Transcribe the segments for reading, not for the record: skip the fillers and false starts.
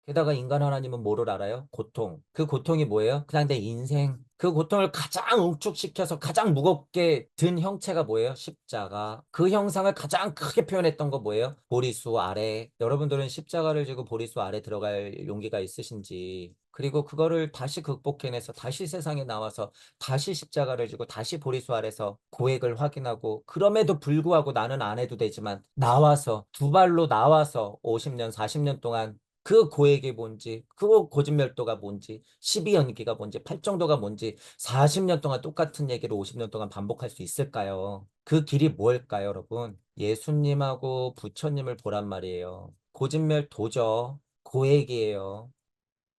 게다가 인간 하나님은 뭐를 알아요? 고통. 그 고통이 뭐예요? 그냥 내 인생. 그 고통을 가장 응축시켜서 가장 무겁게 든 형체가 뭐예요? 십자가. 그 형상을 가장 크게 표현했던 거 뭐예요? 보리수 아래. 여러분들은 십자가를 지고 보리수 아래 들어갈 용기가 있으신지, 그리고 그거를 다시 극복해내서 다시 세상에 나와서 다시 십자가를 지고 다시 보리수 아래서 고액을 확인하고, 그럼에도 불구하고 나는 안 해도 되지만 나와서 두 발로 나와서 50년, 40년 동안 그 고액이 뭔지, 그 고진멸도가 뭔지, 12연기가 뭔지, 팔정도가 뭔지 40년 동안 똑같은 얘기를 50년 동안 반복할 수 있을까요? 그 길이 뭘까요, 여러분? 예수님하고 부처님을 보란 말이에요. 고진멸도죠. 고액이에요.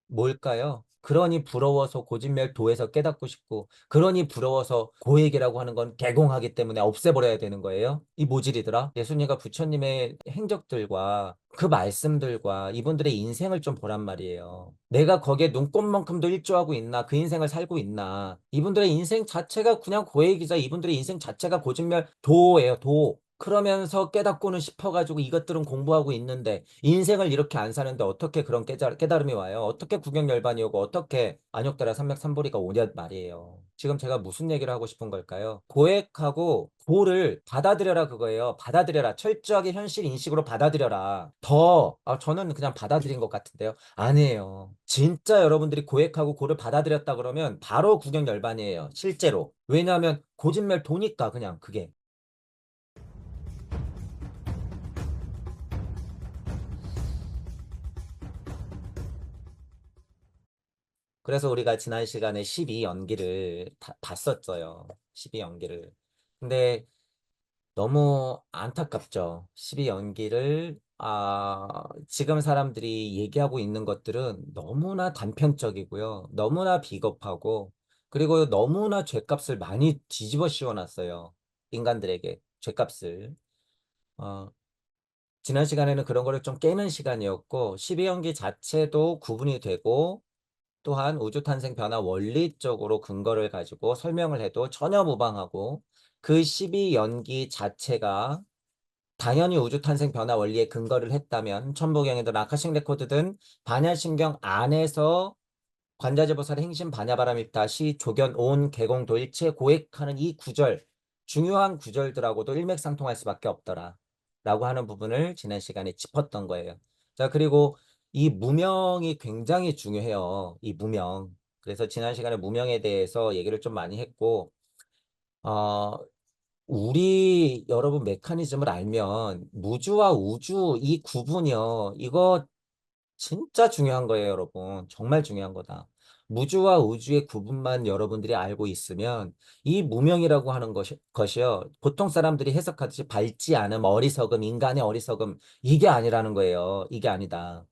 뭘까요? 그러니 부러워서 고진멸도에서 깨닫고 싶고, 그러니 부러워서 고액이라고 하는 건 개공하기 때문에 없애버려야 되는 거예요? 이 모질이더라. 예수님과 부처님의 행적들과 그 말씀들과 이분들의 인생을 좀 보란 말이에요. 내가 거기에 눈꼽만큼도 일조하고 있나, 그 인생을 살고 있나. 이분들의 인생 자체가 그냥 고액이자 이분들의 인생 자체가 고진멸도예요, 도. 그러면서 깨닫고는 싶어가지고 이것들은 공부하고 있는데, 인생을 이렇게 안 사는데 어떻게 그런 깨달음이 와요? 어떻게 구경열반이 오고 어떻게 안욕달아 삼맥삼보리가 오냐 말이에요. 지금 제가 무슨 얘기를 하고 싶은 걸까요? 고액하고 고를 받아들여라 그거예요. 받아들여라. 철저하게 현실 인식으로 받아들여라. 저는 그냥 받아들인 것 같은데요. 아니에요. 진짜 여러분들이 고액하고 고를 받아들였다 그러면 바로 구경열반이에요. 실제로. 왜냐하면 고진멸 도니까 그냥 그게. 그래서 우리가 지난 시간에 12연기를 봤었어요. 12연기를. 근데 너무 안타깝죠. 12연기를, 지금 사람들이 얘기하고 있는 것들은 너무나 단편적이고요. 너무나 비겁하고, 그리고 너무나 죗값을 많이 뒤집어 씌워놨어요. 인간들에게 죗값을. 어, 지난 시간에는 그런 거를 좀 깨는 시간이었고, 12연기 자체도 구분이 되고, 또한 우주탄생 변화 원리적으로 근거를 가지고 설명을 해도 전혀 무방하고, 그 12연기 자체가 당연히 우주탄생 변화 원리에 근거를 했다면 천부경이든 아카식 레코드든 반야신경 안에서 관자재보살의 행신 반야바람입다 시 조견 온 개공도 일체 고액하는 이 구절, 중요한 구절들하고도 일맥상통할 수밖에 없더라 라고 하는 부분을 지난 시간에 짚었던 거예요. 자, 그리고 이 무명이 굉장히 중요해요. 이 무명. 그래서 지난 시간에 무명에 대해서 얘기를 좀 많이 했고, 어, 우리 여러분 메커니즘을 알면 무주와 우주 이 구분이요. 이거 진짜 중요한 거예요, 여러분. 정말 중요한 거다. 무주와 우주의 구분만 여러분들이 알고 있으면 이 무명이라고 하는 것이요. 보통 사람들이 해석하듯이 밝지 않음, 어리석음, 인간의 어리석음, 이게 아니라는 거예요. 이게 아니다.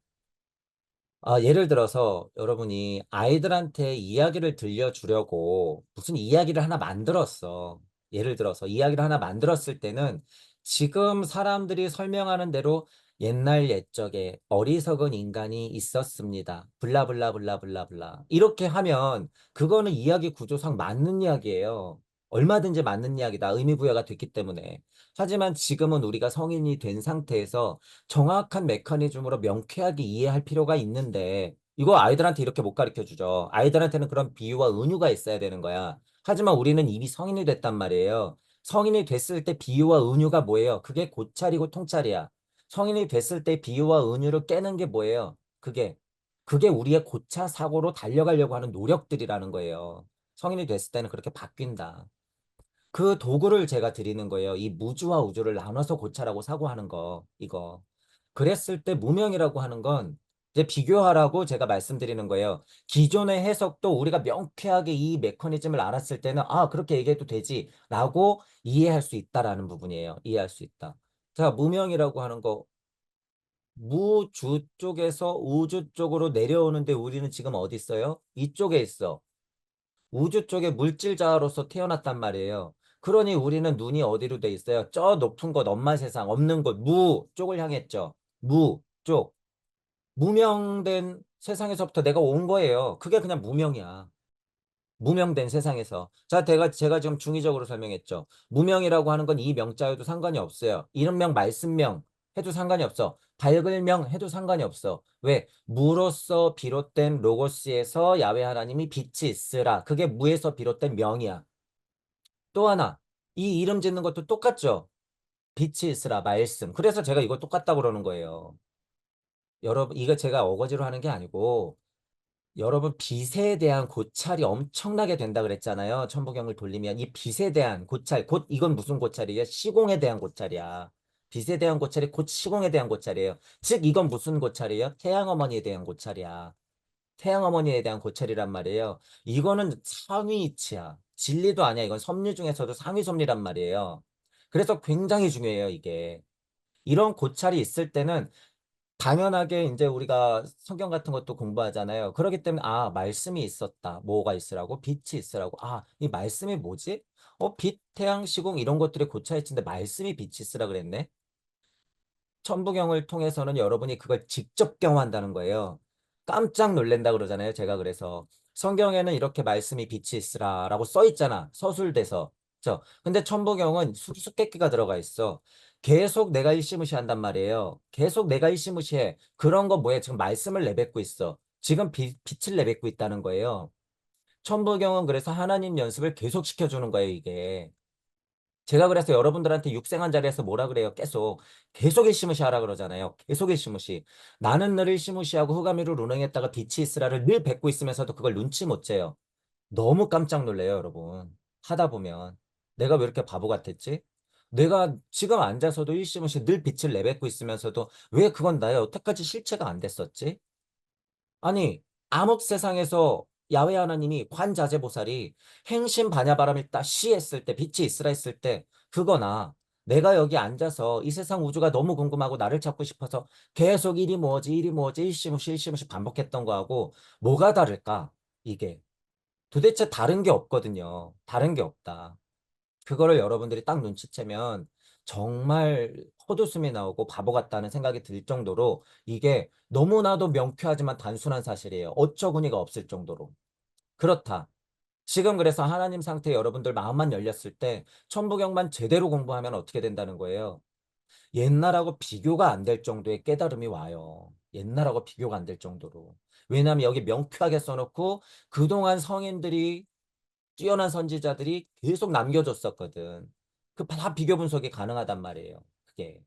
예를 들어서 여러분이 아이들한테 이야기를 들려주려고 무슨 이야기를 하나 만들었어. 예를 들어서 이야기를 하나 만들었을 때는 지금 사람들이 설명하는 대로 옛날 옛적에 어리석은 인간이 있었습니다. 블라블라블라블라블라. 이렇게 하면 그거는 이야기 구조상 맞는 이야기예요. 얼마든지 맞는 이야기다. 의미 부여가 됐기 때문에. 하지만 지금은 우리가 성인이 된 상태에서 정확한 메커니즘으로 명쾌하게 이해할 필요가 있는데, 이거 아이들한테 이렇게 못 가르쳐 주죠. 아이들한테는 그런 비유와 은유가 있어야 되는 거야. 하지만 우리는 이미 성인이 됐단 말이에요. 성인이 됐을 때 비유와 은유가 뭐예요? 그게 고찰이고 통찰이야. 성인이 됐을 때 비유와 은유를 깨는 게 뭐예요? 그게 우리의 고차 사고로 달려가려고 하는 노력들이라는 거예요. 성인이 됐을 때는 그렇게 바뀐다. 그 도구를 제가 드리는 거예요. 이 무주와 우주를 나눠서 고찰하고 사고하는 거, 이거. 그랬을 때 무명이라고 하는 건 이제 비교하라고 제가 말씀드리는 거예요. 기존의 해석도 우리가 명쾌하게 이 메커니즘을 알았을 때는, 그렇게 얘기해도 되지, 라고 이해할 수 있다라는 부분이에요. 이해할 수 있다. 자, 무명이라고 하는 거, 무주 쪽에서 우주 쪽으로 내려오는데 우리는 지금 어디 있어요? 이쪽에 있어. 우주 쪽에 물질자로서 태어났단 말이에요. 그러니 우리는 눈이 어디로 돼 있어요? 저 높은 곳, 엄마 세상, 없는 곳, 무 쪽을 향했죠. 무 쪽. 무명된 세상에서부터 내가 온 거예요. 그게 그냥 무명이야. 무명된 세상에서. 자, 제가 지금 중의적으로 설명했죠. 무명이라고 하는 건 이 명자여도 상관이 없어요. 이름명, 말씀명. 해도 상관이 없어. 밝을 명 해도 상관이 없어. 왜? 무로서 비롯된 로고스에서 야훼 하나님이 빛이 있으라. 그게 무에서 비롯된 명이야. 또 하나, 이 이름 짓는 것도 똑같죠? 빛이 있으라, 말씀. 그래서 제가 이거 똑같다고 그러는 거예요. 여러분, 이거 제가 어거지로 하는 게 아니고, 여러분, 빛에 대한 고찰이 엄청나게 된다 그랬잖아요. 천부경을 돌리면. 이 빛에 대한 고찰, 곧 이건 무슨 고찰이에요? 시공에 대한 고찰이야. 빛에 대한 고찰이 곧 시공에 대한 고찰이에요. 즉, 이건 무슨 고찰이에요? 태양 어머니에 대한 고찰이야. 태양 어머니에 대한 고찰이란 말이에요. 이거는 상위 이치야. 진리도 아니야. 이건 섭리 중에서도 상위 섭리란 말이에요. 그래서 굉장히 중요해요, 이게. 이런 고찰이 있을 때는 당연하게 이제 우리가 성경 같은 것도 공부하잖아요. 그렇기 때문에 아, 말씀이 있었다. 뭐가 있으라고? 빛이 있으라고. 아, 이 말씀이 뭐지? 빛, 태양, 시공 이런 것들이 고찰이치인데 말씀이 빛이 있으라 그랬네. 천부경을 통해서는 여러분이 그걸 직접 경험한다는 거예요. 깜짝 놀랜다 그러잖아요. 제가 그래서 성경에는 이렇게 말씀이 빛이 있으라라고 써 있잖아. 서술돼서. 그죠? 근데 천부경은 수수께끼가 들어가 있어. 계속 내가 일시무시한단 말이에요. 계속 내가 일시무시해. 그런 거 뭐야? 지금 말씀을 내뱉고 있어. 지금 빛을 내뱉고 있다는 거예요. 천부경은 그래서 하나님 연습을 계속 시켜주는 거예요, 이게. 제가 그래서 여러분들한테 육생한 자리에서 뭐라 그래요? 계속 일시무시 하라 그러잖아요. 계속 일시무시. 나는 늘 일시무시하고 흑암이로 운행했다가 빛이 있으라를 늘 뱉고 있으면서도 그걸 눈치 못 채요. 너무 깜짝 놀래요, 여러분. 하다 보면. 내가 왜 이렇게 바보 같았지? 내가 지금 앉아서도 일시무시 늘 빛을 내뱉고 있으면서도 왜 그건 나의 여태까지 실체가 안 됐었지? 아니, 암흑 세상에서 야훼 하나님이 관자재보살이 행신 반야바람일다 시했을 때 빛이 있으라 했을 때 그거나 내가 여기 앉아서 이 세상 우주가 너무 궁금하고 나를 찾고 싶어서 계속 일이 뭐지 일이 뭐지 일시무시 일시무시 반복했던 거하고 뭐가 다를까 이게 도대체 다른 게 없거든요. 다른 게 없다. 그거를 여러분들이 딱 눈치채면 정말 헛웃음이 나오고 바보 같다는 생각이 들 정도로 이게 너무나도 명쾌하지만 단순한 사실이에요. 어처구니가 없을 정도로. 그렇다. 지금 그래서 하나님 상태 여러분들 마음만 열렸을 때 천부경만 제대로 공부하면 어떻게 된다는 거예요. 옛날하고 비교가 안 될 정도의 깨달음이 와요. 옛날하고 비교가 안 될 정도로. 왜냐하면 여기 명쾌하게 써놓고 그동안 성인들이 뛰어난 선지자들이 계속 남겨줬었거든. 그 다 비교 분석이 가능하단 말이에요. 그게.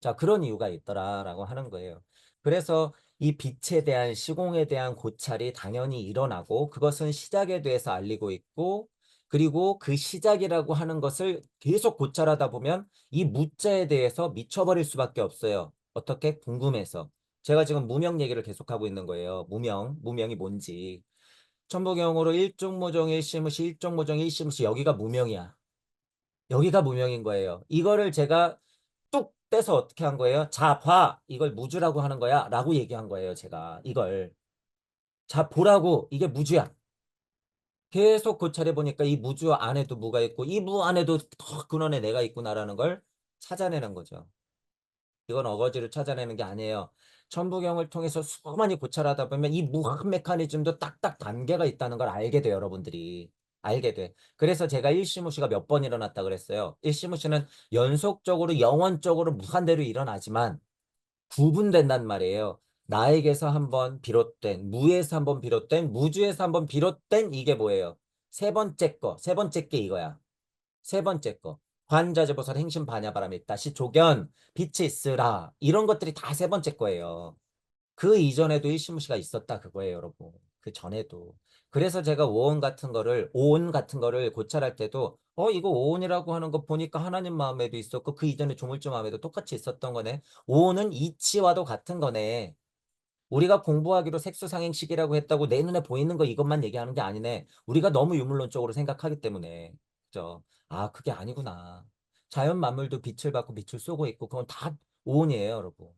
자, 그런 이유가 있더라라고 하는 거예요. 그래서 이 빛에 대한 시공에 대한 고찰이 당연히 일어나고 그것은 시작에 대해서 알리고 있고 그리고 그 시작이라고 하는 것을 계속 고찰하다 보면 이 무자에 대해서 미쳐버릴 수밖에 없어요. 어떻게? 궁금해서. 제가 지금 무명 얘기를 계속하고 있는 거예요. 무명이 뭔지. 천부경으로 일종모종 일시무시 일종모종 일시무시 여기가 무명이야. 여기가 무명인 거예요. 이거를 제가 뚝 떼서 어떻게 한 거예요? 자, 봐. 이걸 무주라고 하는 거야. 라고 얘기한 거예요. 제가 이걸. 자, 보라고. 이게 무주야. 계속 고찰해 보니까 이 무주 안에도 무가 있고 이 무 안에도 더 근원에 내가 있구나라는 걸 찾아내는 거죠. 이건 어거지를 찾아내는 게 아니에요. 천부경을 통해서 수많이 고찰하다 보면 이 무한 메커니즘도 딱딱 단계가 있다는 걸 알게 돼요, 여러분들이. 알게 돼. 그래서 제가 일시무시가 몇 번 일어났다 그랬어요. 일시무시는 연속적으로 영원적으로 무한대로 일어나지만 구분된단 말이에요. 나에게서 한번 비롯된, 무에서 한번 비롯된, 무주에서 한번 비롯된 이게 뭐예요? 세 번째 게 이거야. 세 번째 거. 관자재보살 행신 반야바람이 다시 조견 빛이 있으라 이런 것들이 다 세 번째 거예요. 그 이전에도 일시무시가 있었다 그거예요, 여러분. 그 전에도. 그래서 제가 오온 같은 거를 고찰할 때도 이거 오온이라고 하는 거 보니까 하나님 마음에도 있었고 그 이전에 조물주 마음에도 똑같이 있었던 거네. 오온은 이치와도 같은 거네. 우리가 공부하기로 색수상행식이라고 했다고 내 눈에 보이는 거 이것만 얘기하는 게 아니네. 우리가 너무 유물론적으로 생각하기 때문에. 그죠? 아, 그게 아니구나. 자연 만물도 빛을 받고 빛을 쏘고 있고 그건 다 오온이에요, 여러분.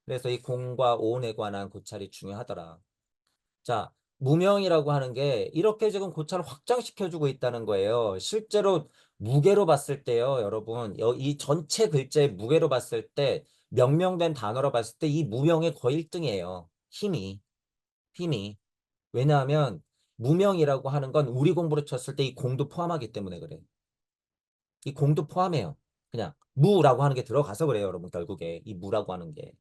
그래서 이 공과 오온에 관한 고찰이 중요하더라. 자, 무명이라고 하는 게 이렇게 지금 고찰을 확장시켜주고 있다는 거예요. 실제로 무게로 봤을 때요, 여러분. 이 전체 글자의 무게로 봤을 때 명명된 단어로 봤을 때 이 무명이 거의 1등이에요. 힘이. 왜냐하면 무명이라고 하는 건 우리 공부로 쳤을 때 이 공도 포함하기 때문에 그래. 이 공도 포함해요. 그냥 무라고 하는 게 들어가서 그래요, 여러분. 결국에 이 무라고 하는 게.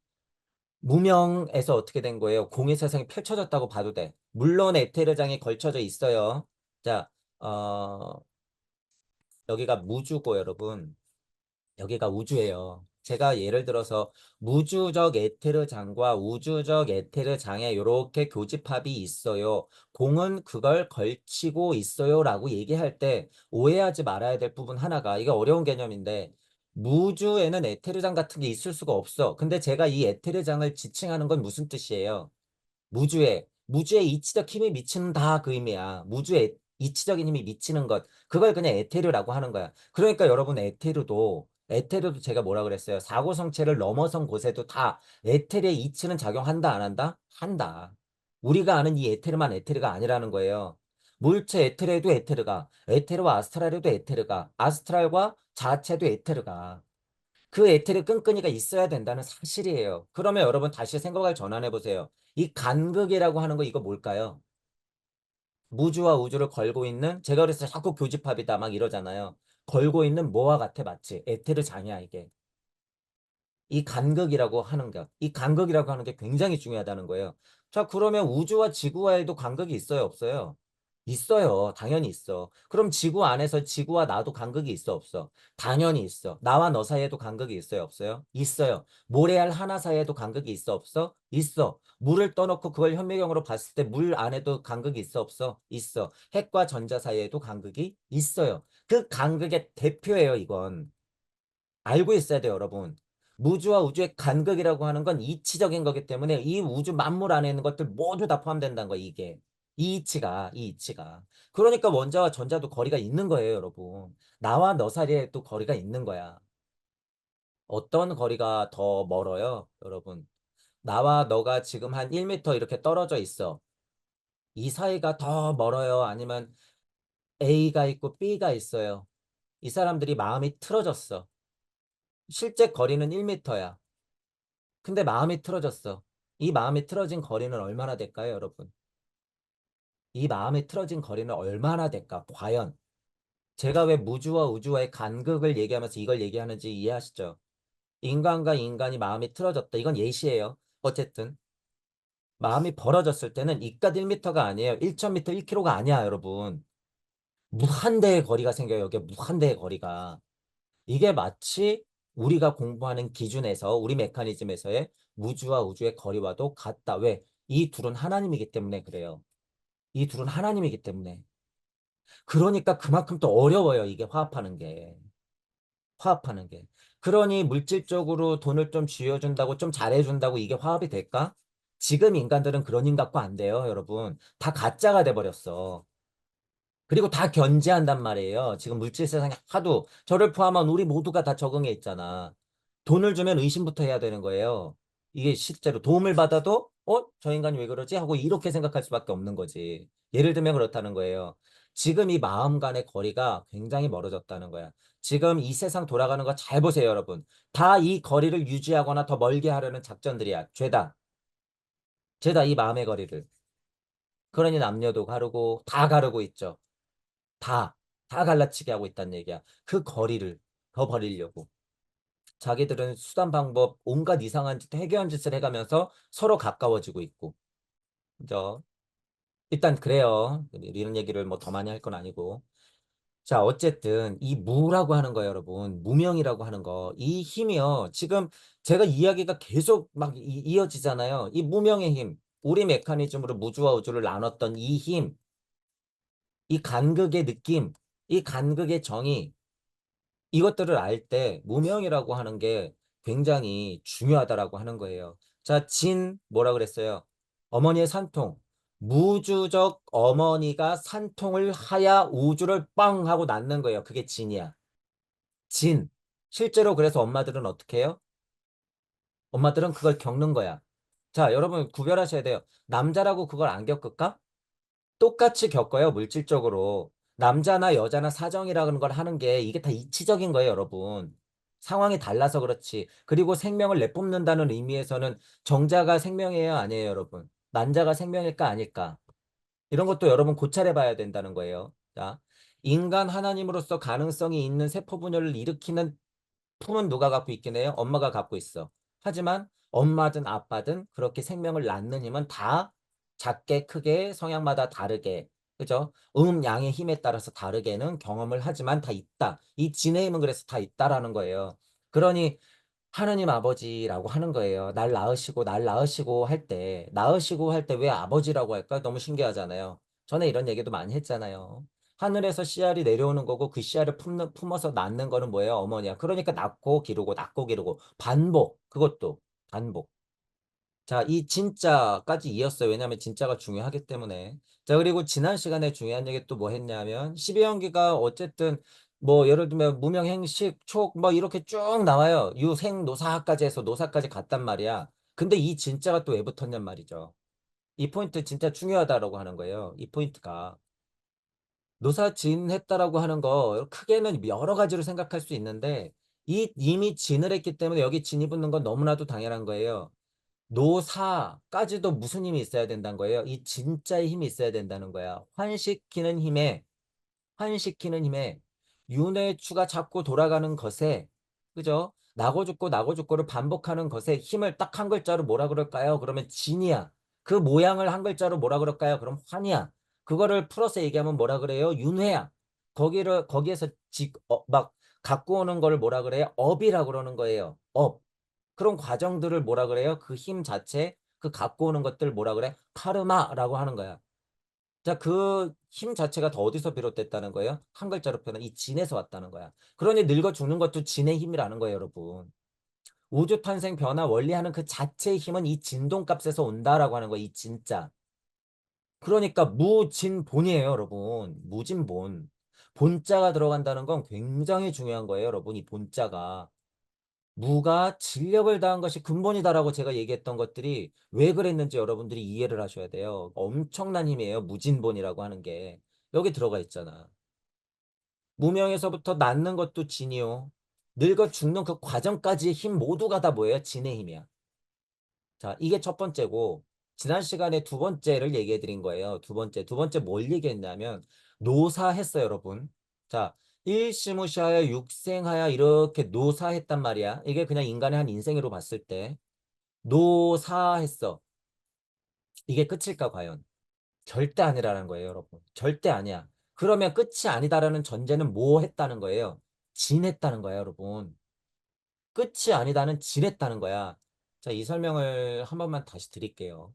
무명에서 어떻게 된 거예요? 공의 세상이 펼쳐졌다고 봐도 돼. 물론 에테르장이 걸쳐져 있어요. 자, 여기가 무주고 여러분. 여기가 우주예요. 제가 예를 들어서 무주적 에테르장과 우주적 에테르장에 이렇게 교집합이 있어요. 공은 그걸 걸치고 있어요. 라고 얘기할 때 오해하지 말아야 될 부분 하나가, 이게 어려운 개념인데, 무주에는 에테르장 같은 게 있을 수가 없어. 근데 제가 이 에테르장을 지칭하는 건 무슨 뜻이에요? 무주에 이치적 힘이 미친다 그 의미야. 무주에 이치적인 힘이 미치는 것. 그걸 그냥 에테르라고 하는 거야. 그러니까 여러분 에테르도 제가 뭐라 그랬어요? 사고성체를 넘어선 곳에도 다 에테르의 이치는 작용한다 안 한다? 한다. 우리가 아는 이 에테르만 에테르가 아니라는 거예요. 물체 에테르에도 에테르가, 에테르와 아스트랄에도 에테르가, 아스트랄과 자체도 에테르가. 그 에테르 끈끈이가 있어야 된다는 사실이에요. 그러면 여러분 다시 생각을 전환해 보세요. 이 간극이라고 하는 거 이거 뭘까요? 무주와 우주를 걸고 있는, 제가 그래서 자꾸 교집합이다 막 이러잖아요. 걸고 있는 뭐와 같아 마치 에테르 장이야 이게. 이 간극이라고 하는 것, 이 간극이라고 하는 게 굉장히 중요하다는 거예요. 자, 그러면 우주와 지구와에도 간극이 있어요, 없어요? 있어요. 당연히 있어. 그럼 지구 안에서 지구와 나도 간극이 있어, 없어? 당연히 있어. 나와 너 사이에도 간극이 있어요, 없어요? 있어요. 모래알 하나 사이에도 간극이 있어, 없어? 있어. 물을 떠놓고 그걸 현미경으로 봤을 때 물 안에도 간극이 있어, 없어? 있어. 핵과 전자 사이에도 간극이 있어요. 그 간극의 대표예요, 이건. 알고 있어야 돼요, 여러분. 무주와 우주의 간극이라고 하는 건 이치적인 거기 때문에 이 우주 만물 안에 있는 것들 모두 다 포함된다는 거예요, 이게. 이 이치가. 그러니까 원자와 전자도 거리가 있는 거예요, 여러분. 나와 너 사이에도 거리가 있는 거야. 어떤 거리가 더 멀어요, 여러분? 나와 너가 지금 한 1m 이렇게 떨어져 있어. 이 사이가 더 멀어요? 아니면 A가 있고 B가 있어요? 이 사람들이 마음이 틀어졌어. 실제 거리는 1m야. 근데 마음이 틀어졌어. 이 마음이 틀어진 거리는 얼마나 될까요, 여러분? 이 마음이 틀어진 거리는 얼마나 될까? 과연 제가 왜 무주와 우주와의 간극을 얘기하면서 이걸 얘기하는지 이해하시죠? 인간과 인간이 마음이 틀어졌다. 이건 예시예요. 어쨌든 마음이 벌어졌을 때는 이깟 1m가 아니에요. 1,000m, 1km가 아니야, 여러분. 무한대의 거리가 생겨요. 여기에 무한대의 거리가. 이게 마치 우리가 공부하는 기준에서 우리 메커니즘에서의 무주와 우주의 거리와도 같다. 왜? 이 둘은 하나님이기 때문에 그래요. 이 둘은 하나님이기 때문에. 그러니까 그만큼 또 어려워요. 이게 화합하는 게. 화합하는 게. 그러니 물질적으로 돈을 좀 쥐어준다고 좀 잘해준다고 이게 화합이 될까? 지금 인간들은 그런 인 갖고 안 돼요, 여러분. 다 가짜가 돼버렸어. 그리고 다 견제한단 말이에요. 지금 물질 세상에 하도 저를 포함한 우리 모두가 다 적응해 있잖아. 돈을 주면 의심부터 해야 되는 거예요. 이게 실제로 도움을 받아도 저 인간이 왜 그러지? 하고 이렇게 생각할 수밖에 없는 거지. 예를 들면 그렇다는 거예요. 지금 이 마음 간의 거리가 굉장히 멀어졌다는 거야. 지금 이 세상 돌아가는 거 잘 보세요, 여러분. 다 이 거리를 유지하거나 더 멀게 하려는 작전들이야. 죄다. 죄다 이 마음의 거리를. 그러니 남녀도 가르고 다 가르고 있죠. 다, 다 갈라치게 하고 있다는 얘기야. 그 거리를 더 버리려고. 자기들은 수단 방법 온갖 이상한 짓, 해괴한 짓을 해가면서 서로 가까워지고 있고. 그죠? 일단 그래요. 이런 얘기를 뭐 더 많이 할 건 아니고. 자, 어쨌든 이 무라고 하는 거 여러분. 무명이라고 하는 거. 이 힘이요. 지금 제가 이야기가 계속 막 이어지잖아요. 이 무명의 힘. 우리 메커니즘으로 무주와 우주를 나눴던 이 힘. 이 간극의 느낌. 이 간극의 정의. 이것들을 알 때 무명이라고 하는 게 굉장히 중요하다라고 하는 거예요. 자, 뭐라 그랬어요? 어머니의 산통. 무주적 어머니가 산통을 하야 우주를 빵 하고 낳는 거예요. 그게 진이야. 진. 실제로 그래서 엄마들은 어떻게 해요? 엄마들은 그걸 겪는 거야. 자, 여러분 구별하셔야 돼요. 남자라고 그걸 안 겪을까? 똑같이 겪어요, 물질적으로. 남자나 여자나 사정이라는 걸 하는 게 이게 다 이치적인 거예요, 여러분. 상황이 달라서 그렇지. 그리고 생명을 내뿜는다는 의미에서는 정자가 생명이에요, 아니에요, 여러분? 난자가 생명일까, 아닐까? 이런 것도 여러분 고찰해 봐야 된다는 거예요. 자, 인간 하나님으로서 가능성이 있는 세포 분열을 일으키는 품은 누가 갖고 있긴 해요? 엄마가 갖고 있어. 하지만 엄마든 아빠든 그렇게 생명을 낳는 힘은 다 작게 크게 성향마다 다르게 그죠? 양의 힘에 따라서 다르게는 경험을 하지만 다 있다. 이 진의 힘은 그래서 다 있다라는 거예요. 그러니 하느님 아버지라고 하는 거예요. 날 낳으시고 할 때 왜 아버지라고 할까? 너무 신기하잖아요. 전에 이런 얘기도 많이 했잖아요. 하늘에서 씨알이 내려오는 거고 그 씨알을 품어서 낳는 거는 뭐예요? 어머니야. 그러니까 낳고 기르고 반복. 그것도 반복. 자, 이 진짜까지 이었어요. 왜냐하면 진짜가 중요하기 때문에. 자, 그리고 지난 시간에 중요한 얘기 또 뭐 했냐면 12연기가 어쨌든 뭐 예를 들면 무명행식, 촉 뭐 이렇게 쭉 나와요. 유생, 노사까지 해서 노사까지 갔단 말이야. 근데 이 진짜가 또 왜 붙었냔 말이죠. 이 포인트 진짜 중요하다라고 하는 거예요. 이 포인트가. 노사진했다라고 하는 거 크게는 여러 가지로 생각할 수 있는데 이미 진을 했기 때문에 여기 진이 붙는 건 너무나도 당연한 거예요. 노사까지도 무슨 힘이 있어야 된다는 거예요. 이 진짜의 힘이 있어야 된다는 거야. 환시키는 힘에 윤회추가 자꾸 돌아가는 것에 그죠? 나고 죽고 나고 죽고를 반복하는 것에 힘을 딱 한 글자로 뭐라 그럴까요? 그러면 진이야. 그 모양을 한 글자로 뭐라 그럴까요? 그럼 환이야. 그거를 풀어서 얘기하면 뭐라 그래요? 윤회야. 거기에서 막 갖고 오는 걸 뭐라 그래요? 업이라 그러는 거예요. 업. 그런 과정들을 뭐라 그래요? 그 힘 자체, 그 갖고 오는 것들 뭐라 그래? 카르마라고 하는 거야. 자, 그 힘 자체가 더 어디서 비롯됐다는 거예요? 한 글자로 표현한 이 진에서 왔다는 거야. 그러니 늙어 죽는 것도 진의 힘이라는 거예요, 여러분. 우주 탄생 변화 원리하는 그 자체의 힘은 이 진동값에서 온다라고 하는 거예요, 이 진짜. 그러니까 무진본이에요, 여러분. 무진본. 본자가 들어간다는 건 굉장히 중요한 거예요, 여러분. 이 본자가. 무가 진력을 다한 것이 근본이다라고 제가 얘기했던 것들이 왜 그랬는지 여러분들이 이해를 하셔야 돼요. 엄청난 힘이에요. 무진본이라고 하는 게. 여기 들어가 있잖아. 무명에서부터 낳는 것도 진이요. 늙어 죽는 그 과정까지의 힘 모두가 다 뭐예요? 진의 힘이야. 자, 이게 첫 번째고, 지난 시간에 두 번째를 얘기해 드린 거예요. 두 번째 뭘 얘기했냐면, 노사했어요, 여러분. 자, 일시무시하여 육생하여 이렇게 노사했단 말이야. 이게 그냥 인간의 한 인생으로 봤을 때, 노사했어. 이게 끝일까, 과연? 절대 아니라는 거예요, 여러분. 절대 아니야. 그러면 끝이 아니다라는 전제는 뭐 했다는 거예요? 진했다는 거야, 여러분. 끝이 아니다는 진했다는 거야. 자, 이 설명을 한 번만 다시 드릴게요.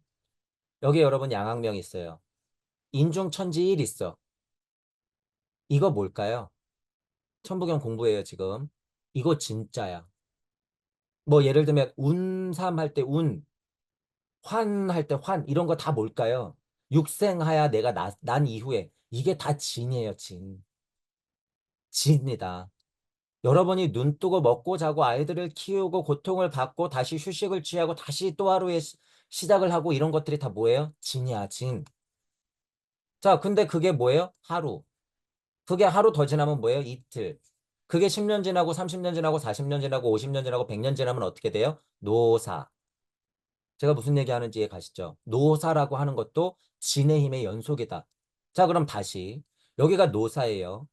여기 여러분 양학명 있어요. 인중천지일 있어. 이거 뭘까요? 천부경 공부해요, 지금. 이거 진짜야. 뭐 예를 들면 운삼 할 때 운, 환 할 때 환, 이런 거 다 뭘까요? 육생하야 내가 난 이후에 이게 다 진이에요, 진. 진이다. 여러분이 눈 뜨고 먹고 자고 아이들을 키우고 고통을 받고 다시 휴식을 취하고 다시 또 하루의 시작을 하고 이런 것들이 다 뭐예요? 진이야, 진. 자, 근데 그게 뭐예요? 하루. 그게 하루 더 지나면 뭐예요? 이틀. 그게 10년 지나고 30년 지나고 40년 지나고 50년 지나고 100년 지나면 어떻게 돼요? 노사. 제가 무슨 얘기하는지 이해 가시죠? 노사라고 하는 것도 진의 힘의 연속이다. 자, 그럼 다시. 여기가 노사예요.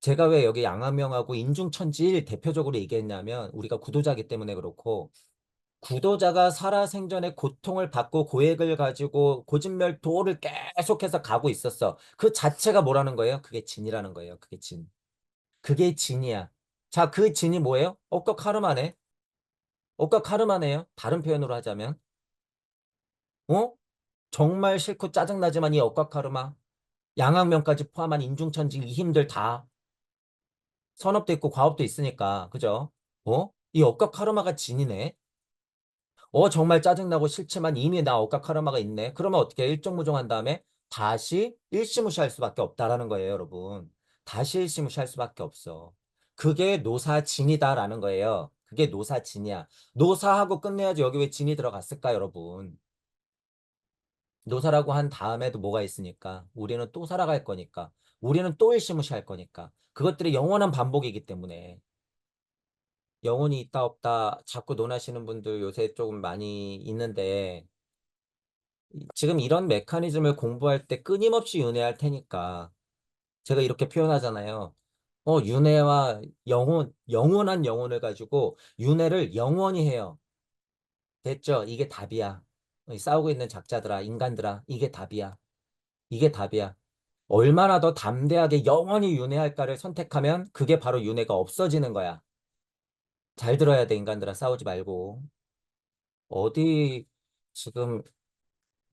제가 왜 여기 양화명하고 인중천지일 대표적으로 얘기했냐면 우리가 구도자기 때문에 그렇고 구도자가 살아생전에 고통을 받고 고액을 가지고 고진멸도를 계속해서 가고 있었어. 그 자체가 뭐라는 거예요? 그게 진이라는 거예요. 그게 진. 그게 진이야. 자, 그 진이 뭐예요? 억까 카르마네. 억까 카르마네요. 다른 표현으로 하자면. 어? 정말 싫고 짜증나지만 이 억까 카르마. 양악명까지 포함한 인중천지 이 힘들 다. 선업도 있고 과업도 있으니까. 그죠? 이 억까 카르마가 진이네. 정말 짜증나고 싫지만 이미 나 억까 카르마가 있네. 그러면 어떻게 해? 일정무정한 다음에 다시 일시무시할 수밖에 없다라는 거예요, 여러분. 다시 일시무시할 수밖에 없어. 그게 노사진이다라는 거예요. 그게 노사진이야. 노사하고 끝내야지 여기 왜 진이 들어갔을까, 여러분? 노사라고 한 다음에도 뭐가 있으니까. 우리는 또 살아갈 거니까. 우리는 또 일시무시할 거니까. 그것들이 영원한 반복이기 때문에. 영혼이 있다 없다 자꾸 논하시는 분들 요새 조금 많이 있는데 지금 이런 메커니즘을 공부할 때 끊임없이 윤회할 테니까 제가 이렇게 표현하잖아요. 윤회와 영원한 영혼을 가지고 윤회를 영원히 해요. 됐죠? 이게 답이야. 싸우고 있는 작자들아, 인간들아, 이게 답이야. 이게 답이야. 얼마나 더 담대하게 영원히 윤회할까를 선택하면 그게 바로 윤회가 없어지는 거야. 잘 들어야 돼, 인간들아. 싸우지 말고. 어디 지금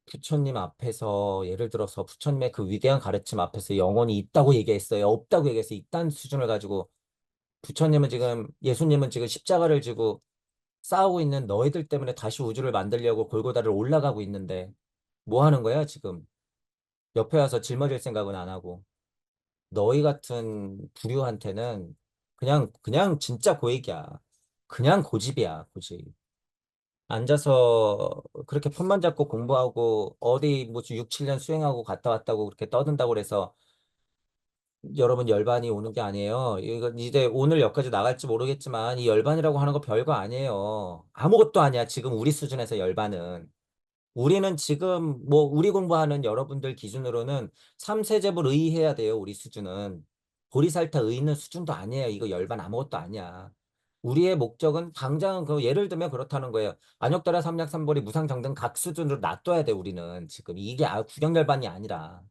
부처님 앞에서 예를 들어서 부처님의 그 위대한 가르침 앞에서 영혼이 있다고 얘기했어요. 없다고 얘기했어요. 있다는 수준을 가지고 부처님은 지금 예수님은 지금 십자가를 지고 싸우고 있는 너희들 때문에 다시 우주를 만들려고 골고다를 올라가고 있는데 뭐 하는 거야, 지금? 옆에 와서 짊어질 생각은 안 하고. 너희 같은 부류한테는 그냥 진짜 고액이야. 그냥 고집이야, 고집. 앉아서 그렇게 폰만 잡고 공부하고 어디 뭐 6, 7년 수행하고 갔다 왔다고 그렇게 떠든다고 그래서 여러분 열반이 오는 게 아니에요. 이거 이제 오늘 여기까지 나갈지 모르겠지만 이 열반이라고 하는 거 별거 아니에요. 아무것도 아니야. 지금 우리 수준에서 열반은. 우리는 지금 뭐 우리 공부하는 여러분들 기준으로는 삼세제불 의해야 돼요. 우리 수준은. 보리살타 의 있는 수준도 아니에요. 이거 열반 아무것도 아니야. 우리의 목적은 당장은 그 예를 들면 그렇다는 거예요. 안욕따라 삼약삼벌이 무상정등 각 수준으로 놔둬야 돼. 우리는 지금 이게 구경열반이 아니라.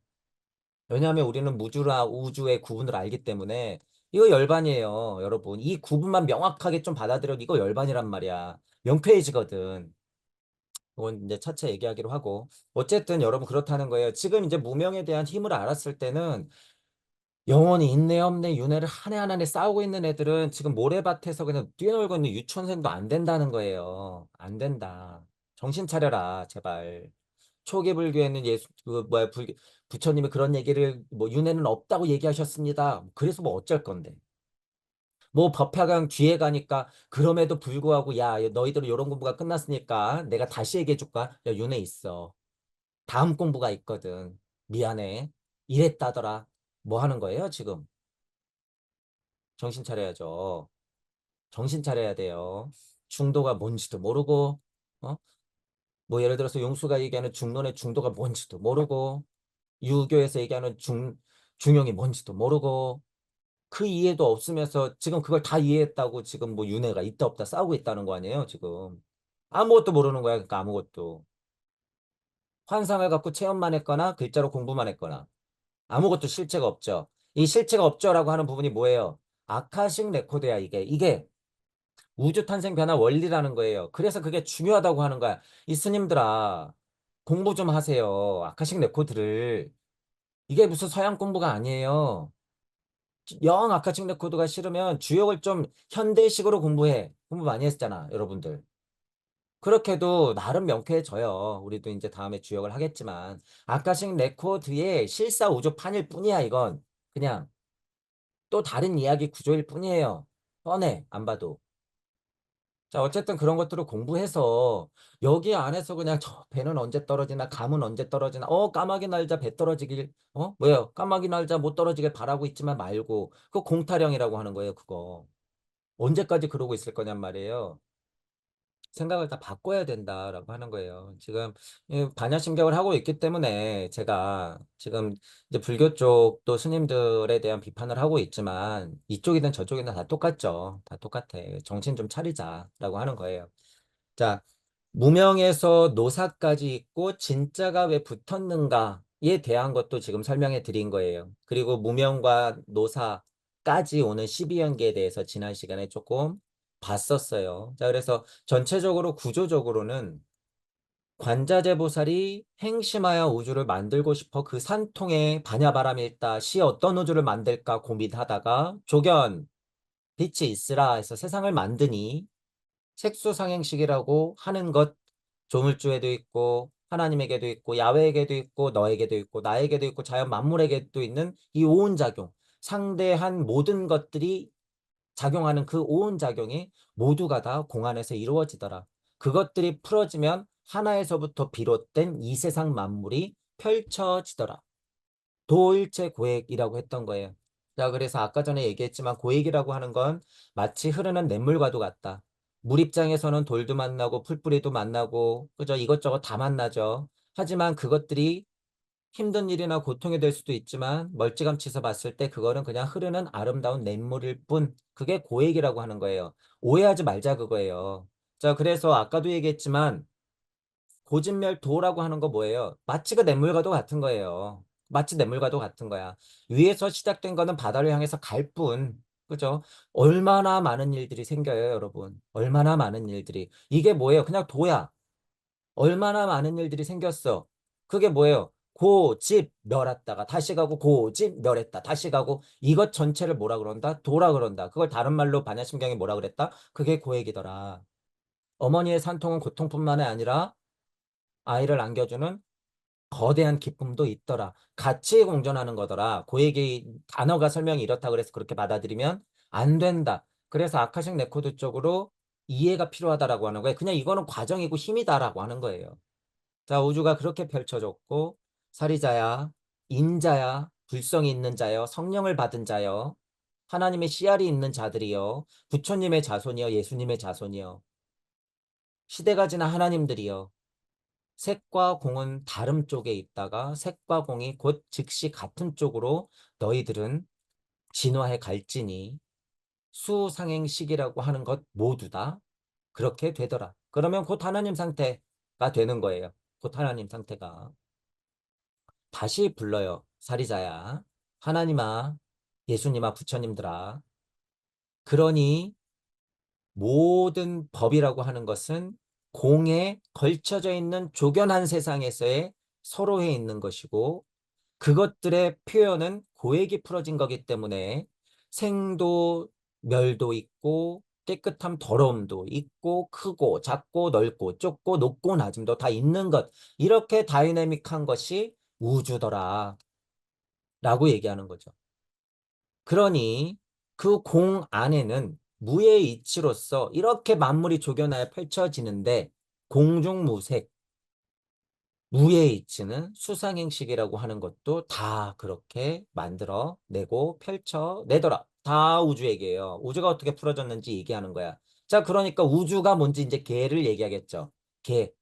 왜냐하면 우리는 무주라 우주의 구분을 알기 때문에 이거 열반이에요. 여러분 이 구분만 명확하게 좀 받아들여도 이거 열반이란 말이야. 명페이지거든. 그건 이제 차차 얘기하기로 하고. 어쨌든 여러분 그렇다는 거예요. 지금 이제 무명에 대한 힘을 알았을 때는 영혼이 있네 없네 윤회를 한 해 한 해 싸우고 있는 애들은 지금 모래밭에서 그냥 뛰어놀고 있는 유치원생도 안 된다는 거예요. 안 된다. 정신 차려라 제발. 초기 불교에는 그 뭐야 부처님이 그런 얘기를 뭐 윤회는 없다고 얘기하셨습니다. 그래서 뭐 어쩔 건데. 뭐 법화강 뒤에 가니까 그럼에도 불구하고 야 너희들은 이런 공부가 끝났으니까 내가 다시 얘기해 줄까? 야 윤회 있어. 다음 공부가 있거든. 미안해. 이랬다더라. 뭐 하는 거예요, 지금? 정신 차려야죠. 정신 차려야 돼요. 중도가 뭔지도 모르고, 어? 뭐 예를 들어서 용수가 얘기하는 중론의 중도가 뭔지도 모르고, 유교에서 얘기하는 중용이 뭔지도 모르고, 그 이해도 없으면서 지금 그걸 다 이해했다고 지금 뭐 윤회가 있다 없다 싸우고 있다는 거 아니에요, 지금. 아무것도 모르는 거야, 그러니까 아무것도. 환상을 갖고 체험만 했거나 글자로 공부만 했거나. 아무것도 실체가 없죠. 이 실체가 없죠라고 하는 부분이 뭐예요? 아카식 레코드야, 이게. 이게 우주 탄생 변화 원리라는 거예요. 그래서 그게 중요하다고 하는 거야. 이 스님들아, 공부 좀 하세요. 아카식 레코드를. 이게 무슨 서양 공부가 아니에요. 영 아카식 레코드가 싫으면 주역을 좀 현대식으로 공부해. 공부 많이 했잖아, 여러분들. 그렇게도 나름 명쾌해져요. 우리도 이제 다음에 주역을 하겠지만. 아카식 레코드의 실사 우주판일 뿐이야, 이건. 그냥. 또 다른 이야기 구조일 뿐이에요. 뻔해, 안 봐도. 자, 어쨌든 그런 것들을 공부해서 여기 안에서 그냥 저 배는 언제 떨어지나, 감은 언제 떨어지나, 까마귀 날자 배 떨어지길, 뭐예요? 까마귀 날자 못 떨어지길 바라고 있지만 말고, 그거 공타령이라고 하는 거예요, 그거. 언제까지 그러고 있을 거냔 말이에요. 생각을 다 바꿔야 된다라고 하는 거예요. 지금 반야심경을 하고 있기 때문에 제가 지금 이제 불교 쪽도 스님들에 대한 비판을 하고 있지만 이쪽이든 저쪽이든 다 똑같죠. 다 똑같아. 정신 좀 차리자라고 하는 거예요. 자, 무명에서 노사까지 있고 진짜가 왜 붙었는가에 대한 것도 지금 설명해 드린 거예요. 그리고 무명과 노사까지 오는 12연계에 대해서 지난 시간에 조금 봤었어요. 자, 그래서 전체적으로 구조적으로는 관자재보살이 행심하여 우주를 만들고 싶어 그 산통에 반야바람이 있다. 시 어떤 우주를 만들까 고민하다가 조견, 빛이 있으라 해서 세상을 만드니 색수상행식이라고 하는 것 조물주에도 있고 하나님에게도 있고 야훼에게도 있고 너에게도 있고 나에게도 있고 자연 만물에게도 있는 이 오온작용 상대한 모든 것들이 작용하는 그 오온작용이 모두가 다 공안에서 이루어지더라. 그것들이 풀어지면 하나에서부터 비롯된 이 세상 만물이 펼쳐지더라. 도일체 고액이라고 했던 거예요. 자, 그래서 아까 전에 얘기했지만 고액이라고 하는 건 마치 흐르는 냇물과도 같다. 물 입장에서는 돌도 만나고 풀뿌리도 만나고 그저 이것저것 다 만나죠. 하지만 그것들이 힘든 일이나 고통이 될 수도 있지만 멀찌감치서 봤을 때 그거는 그냥 흐르는 아름다운 냇물일 뿐 그게 고액이라고 하는 거예요. 오해하지 말자 그거예요. 자, 그래서 아까도 얘기했지만 고진멸도라고 하는 거 뭐예요? 마치 그 냇물과도 같은 거예요. 마치 냇물과도 같은 거야. 위에서 시작된 거는 바다를 향해서 갈 뿐. 그죠? 얼마나 많은 일들이 생겨요, 여러분. 얼마나 많은 일들이. 이게 뭐예요? 그냥 도야. 얼마나 많은 일들이 생겼어. 그게 뭐예요? 고집 멸했다가 다시 가고 고집 멸했다. 다시 가고 이것 전체를 뭐라 그런다? 도라 그런다. 그걸 다른 말로 반야심경이 뭐라 그랬다? 그게 고액이더라. 어머니의 산통은 고통뿐만이 아니라 아이를 안겨주는 거대한 기쁨도 있더라. 같이 공존하는 거더라. 고액의 단어가 설명이 이렇다 그래서 그렇게 받아들이면 안 된다. 그래서 아카식 레코드 쪽으로 이해가 필요하다라고 하는 거예요. 그냥 이거는 과정이고 힘이다라고 하는 거예요. 자, 우주가 그렇게 펼쳐졌고 사리자야, 인자야, 불성이 있는 자여, 성령을 받은 자여, 하나님의 씨알이 있는 자들이여, 부처님의 자손이여, 예수님의 자손이여, 시대가 지난 하나님들이여, 색과 공은 다른 쪽에 있다가 색과 공이 곧 즉시 같은 쪽으로 너희들은 진화해 갈지니 수상행식이라고 하는 것 모두 다 그렇게 되더라. 그러면 곧 하나님 상태가 되는 거예요. 곧 하나님 상태가. 다시 불러요. 사리자야. 하나님아, 예수님아, 부처님들아. 그러니 모든 법이라고 하는 것은 공에 걸쳐져 있는 조견한 세상에서의 서로에 있는 것이고 그것들의 표현은 고액이 풀어진 거기 때문에 생도 멸도 있고 깨끗함 더러움도 있고 크고 작고 넓고 좁고 높고 낮음도 다 있는 것 이렇게 다이내믹한 것이 우주더라 라고 얘기하는 거죠. 그러니 그 공 안에는 무의 이치로서 이렇게 만물이 조견하여 펼쳐지는데 공중무색 무의 이치는 수상행식이라고 하는 것도 다 그렇게 만들어 내고 펼쳐 내더라. 다 우주 얘기예요. 우주가 어떻게 풀어졌는지 얘기하는 거야. 자, 그러니까 우주가 뭔지 이제 개를 얘기하겠죠. 개.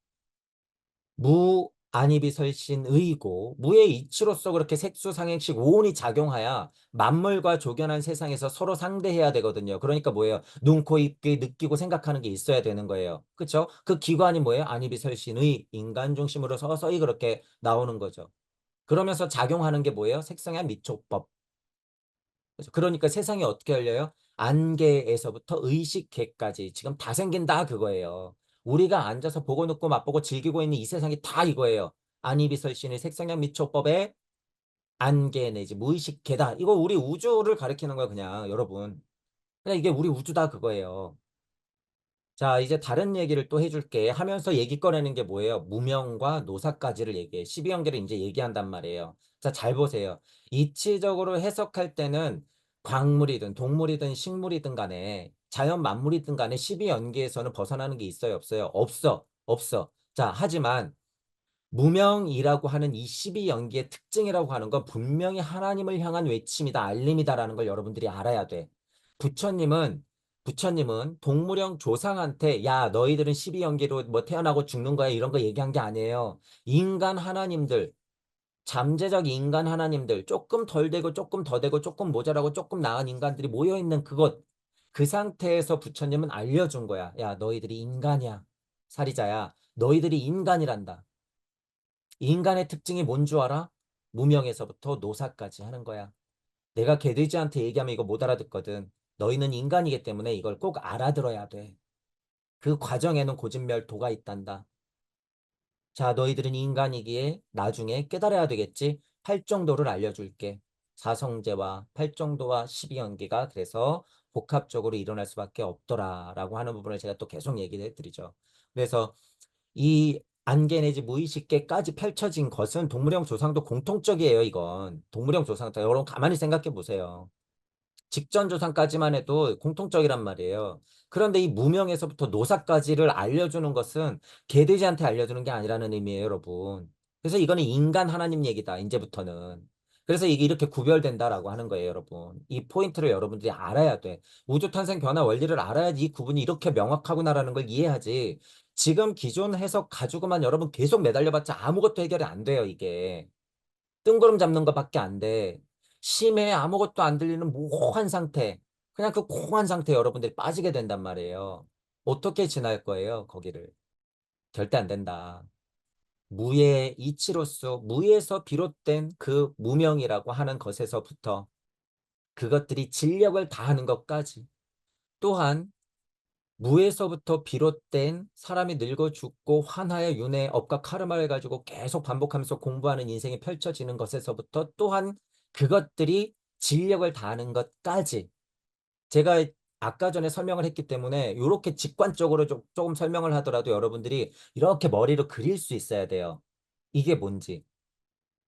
무 안입이 설신의고 무의 이치로서 그렇게 색수상행식 오온이 작용하여 만물과 조견한 세상에서 서로 상대해야 되거든요. 그러니까 뭐예요? 눈, 코, 입, 귀 느끼고 생각하는 게 있어야 되는 거예요. 그렇죠? 그 기관이 뭐예요? 안입이 설신의 인간 중심으로 서서히 그렇게 나오는 거죠. 그러면서 작용하는 게 뭐예요? 색상의 미촉법. 그러니까 세상이 어떻게 열려요? 안개에서부터 의식계까지 지금 다 생긴다 그거예요. 우리가 앉아서 보고 듣고 맛보고 즐기고 있는 이 세상이 다 이거예요. 안이비설신의 색상형 미초법의 안개 내지 무의식계다. 이거 우리 우주를 가리키는 거예요 그냥 여러분. 그냥 이게 우리 우주다 그거예요. 자, 이제 다른 얘기를 또 해줄게. 하면서 얘기 꺼내는 게 뭐예요? 무명과 노사까지를 얘기해. 12연계를 이제 얘기한단 말이에요. 자, 잘 보세요. 이치적으로 해석할 때는 광물이든 동물이든 식물이든 간에 자연 만물이든 간에 12연계에서는 벗어나는 게 있어요? 없어요? 없어. 없어. 자, 하지만 무명이라고 하는 이 12연기의 특징이라고 하는 건 분명히 하나님을 향한 외침이다, 알림이다라는 걸 여러분들이 알아야 돼. 부처님은, 부처님은 동물형 조상한테 야, 너희들은 12연기로 뭐 태어나고 죽는 거야 이런 거 얘기한 게 아니에요. 인간 하나님들, 잠재적 인간 하나님들, 조금 덜 되고 조금 더 되고 조금 모자라고 조금 나은 인간들이 모여있는 그곳, 그 상태에서 부처님은 알려준 거야. 야, 너희들이 인간이야. 사리자야. 너희들이 인간이란다. 인간의 특징이 뭔 줄 알아? 무명에서부터 노사까지 하는 거야. 내가 개돼지한테 얘기하면 이거 못 알아듣거든. 너희는 인간이기 때문에 이걸 꼭 알아들어야 돼. 그 과정에는 고진멸도가 있단다. 자, 너희들은 인간이기에 나중에 깨달아야 되겠지. 팔정도를 알려줄게. 사성제와 팔정도와 십이연계가 그래서 복합적으로 일어날 수밖에 없더라라고 하는 부분을 제가 또 계속 얘기를 해드리죠. 그래서 이 안개 내지 무의식계까지 펼쳐진 것은 동물형 조상도 공통적이에요, 이건. 동물형 조상도 여러분 가만히 생각해 보세요. 직전 조상까지만 해도 공통적이란 말이에요. 그런데 이 무명에서부터 노사까지를 알려주는 것은 개돼지한테 알려주는 게 아니라는 의미예요, 여러분. 그래서 이거는 인간 하나님 얘기다, 이제부터는. 그래서 이게 이렇게 구별된다라고 하는 거예요, 여러분. 이 포인트를 여러분들이 알아야 돼. 우주 탄생 변화 원리를 알아야지 이 구분이 이렇게 명확하구나라는 걸 이해하지. 지금 기존 해석 가지고만 여러분 계속 매달려봤자 아무것도 해결이 안 돼요, 이게. 뜬구름 잡는 것밖에 안 돼. 심해 아무것도 안 들리는 몽한 상태. 그냥 그 공한 상태에 여러분들이 빠지게 된단 말이에요. 어떻게 지날 거예요, 거기를? 절대 안 된다. 무의 이치로서 무에서 비롯된 그 무명이라고 하는 것에서부터 그것들이 진력을 다하는 것까지 또한 무에서부터 비롯된 사람이 늙어 죽고 환하의 윤회 업과 카르마를 가지고 계속 반복하면서 공부하는 인생이 펼쳐지는 것에서부터 또한 그것들이 진력을 다하는 것까지 제가 아까 전에 설명을 했기 때문에 이렇게 직관적으로 조금 설명을 하더라도 여러분들이 이렇게 머리로 그릴 수 있어야 돼요. 이게 뭔지.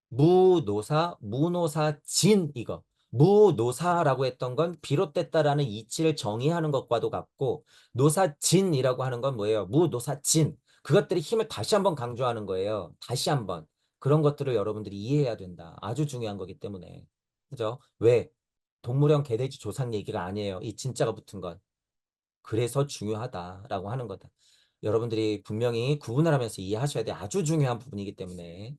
무노사, 무노사진 이거. 무노사라고 했던 건 비롯됐다라는 이치를 정의하는 것과도 같고 노사진이라고 하는 건 뭐예요? 무노사진. 그것들이 힘을 다시 한번 강조하는 거예요. 다시 한번. 그런 것들을 여러분들이 이해해야 된다. 아주 중요한 거기 때문에. 그죠? 왜? 동물형 개돼지 조상 얘기가 아니에요. 이 진짜가 붙은 건. 그래서 중요하다라고 하는 거다. 여러분들이 분명히 구분을 하면서 이해하셔야 돼. 아주 중요한 부분이기 때문에.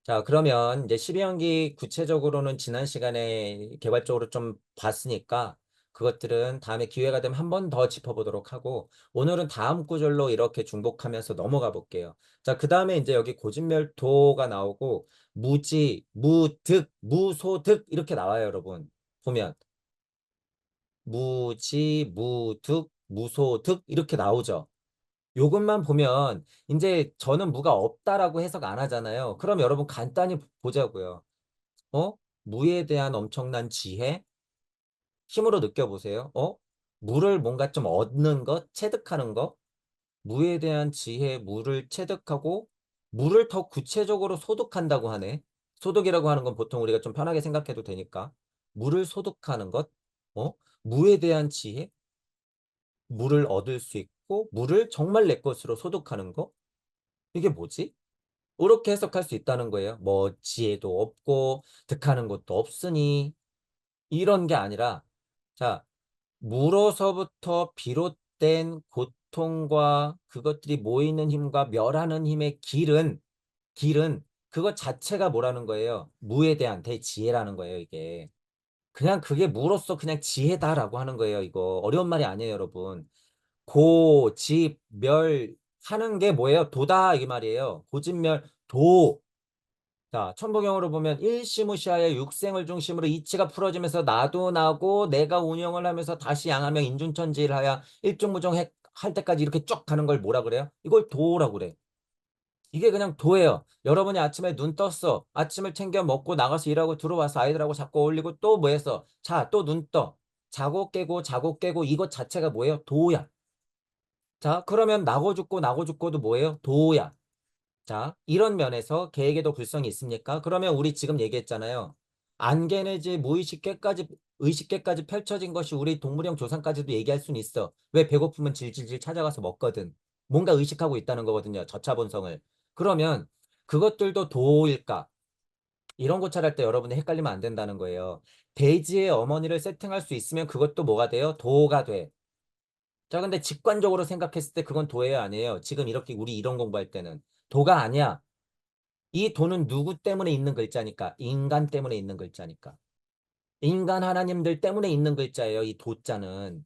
자, 그러면 이제 12연기 구체적으로는 지난 시간에 개발적으로 좀 봤으니까 그것들은 다음에 기회가 되면 한 번 더 짚어보도록 하고 오늘은 다음 구절로 이렇게 중복하면서 넘어가 볼게요. 자, 그 다음에 이제 여기 고진멸도가 나오고 무지, 무득, 무소득 이렇게 나와요, 여러분. 보면 무지, 무득, 무소득 이렇게 나오죠. 요것만 보면 이제 저는 무가 없다라고 해석 안 하잖아요. 그럼 여러분 간단히 보자고요. 어? 무에 대한 엄청난 지혜, 힘으로 느껴보세요. 무를 뭔가 좀 얻는 것, 체득하는 것, 무에 대한 지혜, 무를 체득하고, 무를 더 구체적으로 소득한다고 하네. 소득이라고 하는 건 보통 우리가 좀 편하게 생각해도 되니까. 무를 소득하는 것, 어? 무에 대한 지혜, 무를 얻을 수 있고, 무를 정말 내 것으로 소득하는 것? 이게 뭐지? 이렇게 해석할 수 있다는 거예요. 뭐, 지혜도 없고, 득하는 것도 없으니, 이런 게 아니라, 자, 물어서부터 비롯된 고통과 그것들이 모이는 힘과 멸하는 힘의 길은 그것 자체가 뭐라는 거예요? 무에 대한 대지혜라는 거예요, 이게. 그냥 그게 무로서 그냥 지혜다라고 하는 거예요, 이거. 어려운 말이 아니에요, 여러분. 고, 집, 멸, 하는 게 뭐예요? 도다, 이 말이에요. 고집멸, 도. 자, 천부경으로 보면 일시무시하여 육생을 중심으로 이치가 풀어지면서 나도 나고 내가 운영을 하면서 다시 양하명 인준천지를 하여 일중무정할 때까지 이렇게 쭉 가는 걸 뭐라 그래요? 이걸 도라고 그래. 이게 그냥 도예요. 여러분이 아침에 눈 떴어. 아침을 챙겨 먹고 나가서 일하고 들어와서 아이들하고 자꾸 어울리고 또 뭐 했어? 자, 또 눈 떠. 자고 깨고 이것 자체가 뭐예요? 도야. 자, 그러면 나고 죽고도 뭐예요? 도야. 자, 이런 면에서 계획에도 불성이 있습니까? 그러면 우리 지금 얘기했잖아요. 안개 내지 무의식계까지, 의식계까지 펼쳐진 것이 우리 동물형 조상까지도 얘기할 수는 있어. 왜 배고프면 질질질 찾아가서 먹거든. 뭔가 의식하고 있다는 거거든요. 저차본성을. 그러면 그것들도 도일까? 이런 고찰할 때 여러분이 헷갈리면 안 된다는 거예요. 돼지의 어머니를 세팅할 수 있으면 그것도 뭐가 돼요? 도가 돼. 자, 근데 직관적으로 생각했을 때 그건 도예요, 아니에요? 지금 이렇게 우리 이런 공부할 때는. 도가 아니야. 이 도는 누구 때문에 있는 글자니까? 인간 때문에 있는 글자니까. 인간 하나님들 때문에 있는 글자예요. 이 도자는.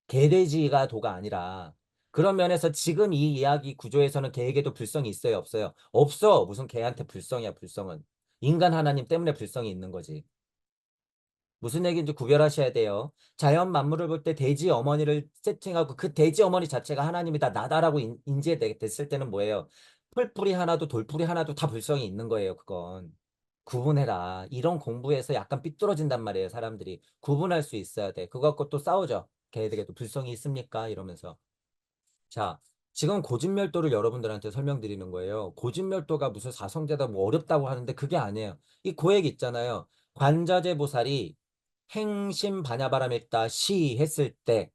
개돼지가 도가 아니라. 그런 면에서 지금 이 이야기 구조에서는 개에게도 불성이 있어요, 없어요? 없어. 무슨 개한테 불성이야, 불성은. 인간 하나님 때문에 불성이 있는 거지. 무슨 얘기인지 구별하셔야 돼요. 자연 만물을 볼 때 돼지 어머니를 세팅하고 그 돼지 어머니 자체가 하나님이다, 나다라고 인지됐을 때는 뭐예요? 풀뿌리 하나도 돌뿌리 하나도 다 불성이 있는 거예요, 그건. 구분해라. 이런 공부에서 약간 삐뚤어진단 말이에요, 사람들이. 구분할 수 있어야 돼. 그거 갖고 또 싸우죠. 걔네들에게도 불성이 있습니까? 이러면서. 자, 지금 고진멸도를 여러분들한테 설명드리는 거예요. 고진멸도가 무슨 사성제다 뭐 어렵다고 하는데 그게 아니에요. 이 고액 있잖아요. 관자재 보살이 행심 반야바람일다 시 했을 때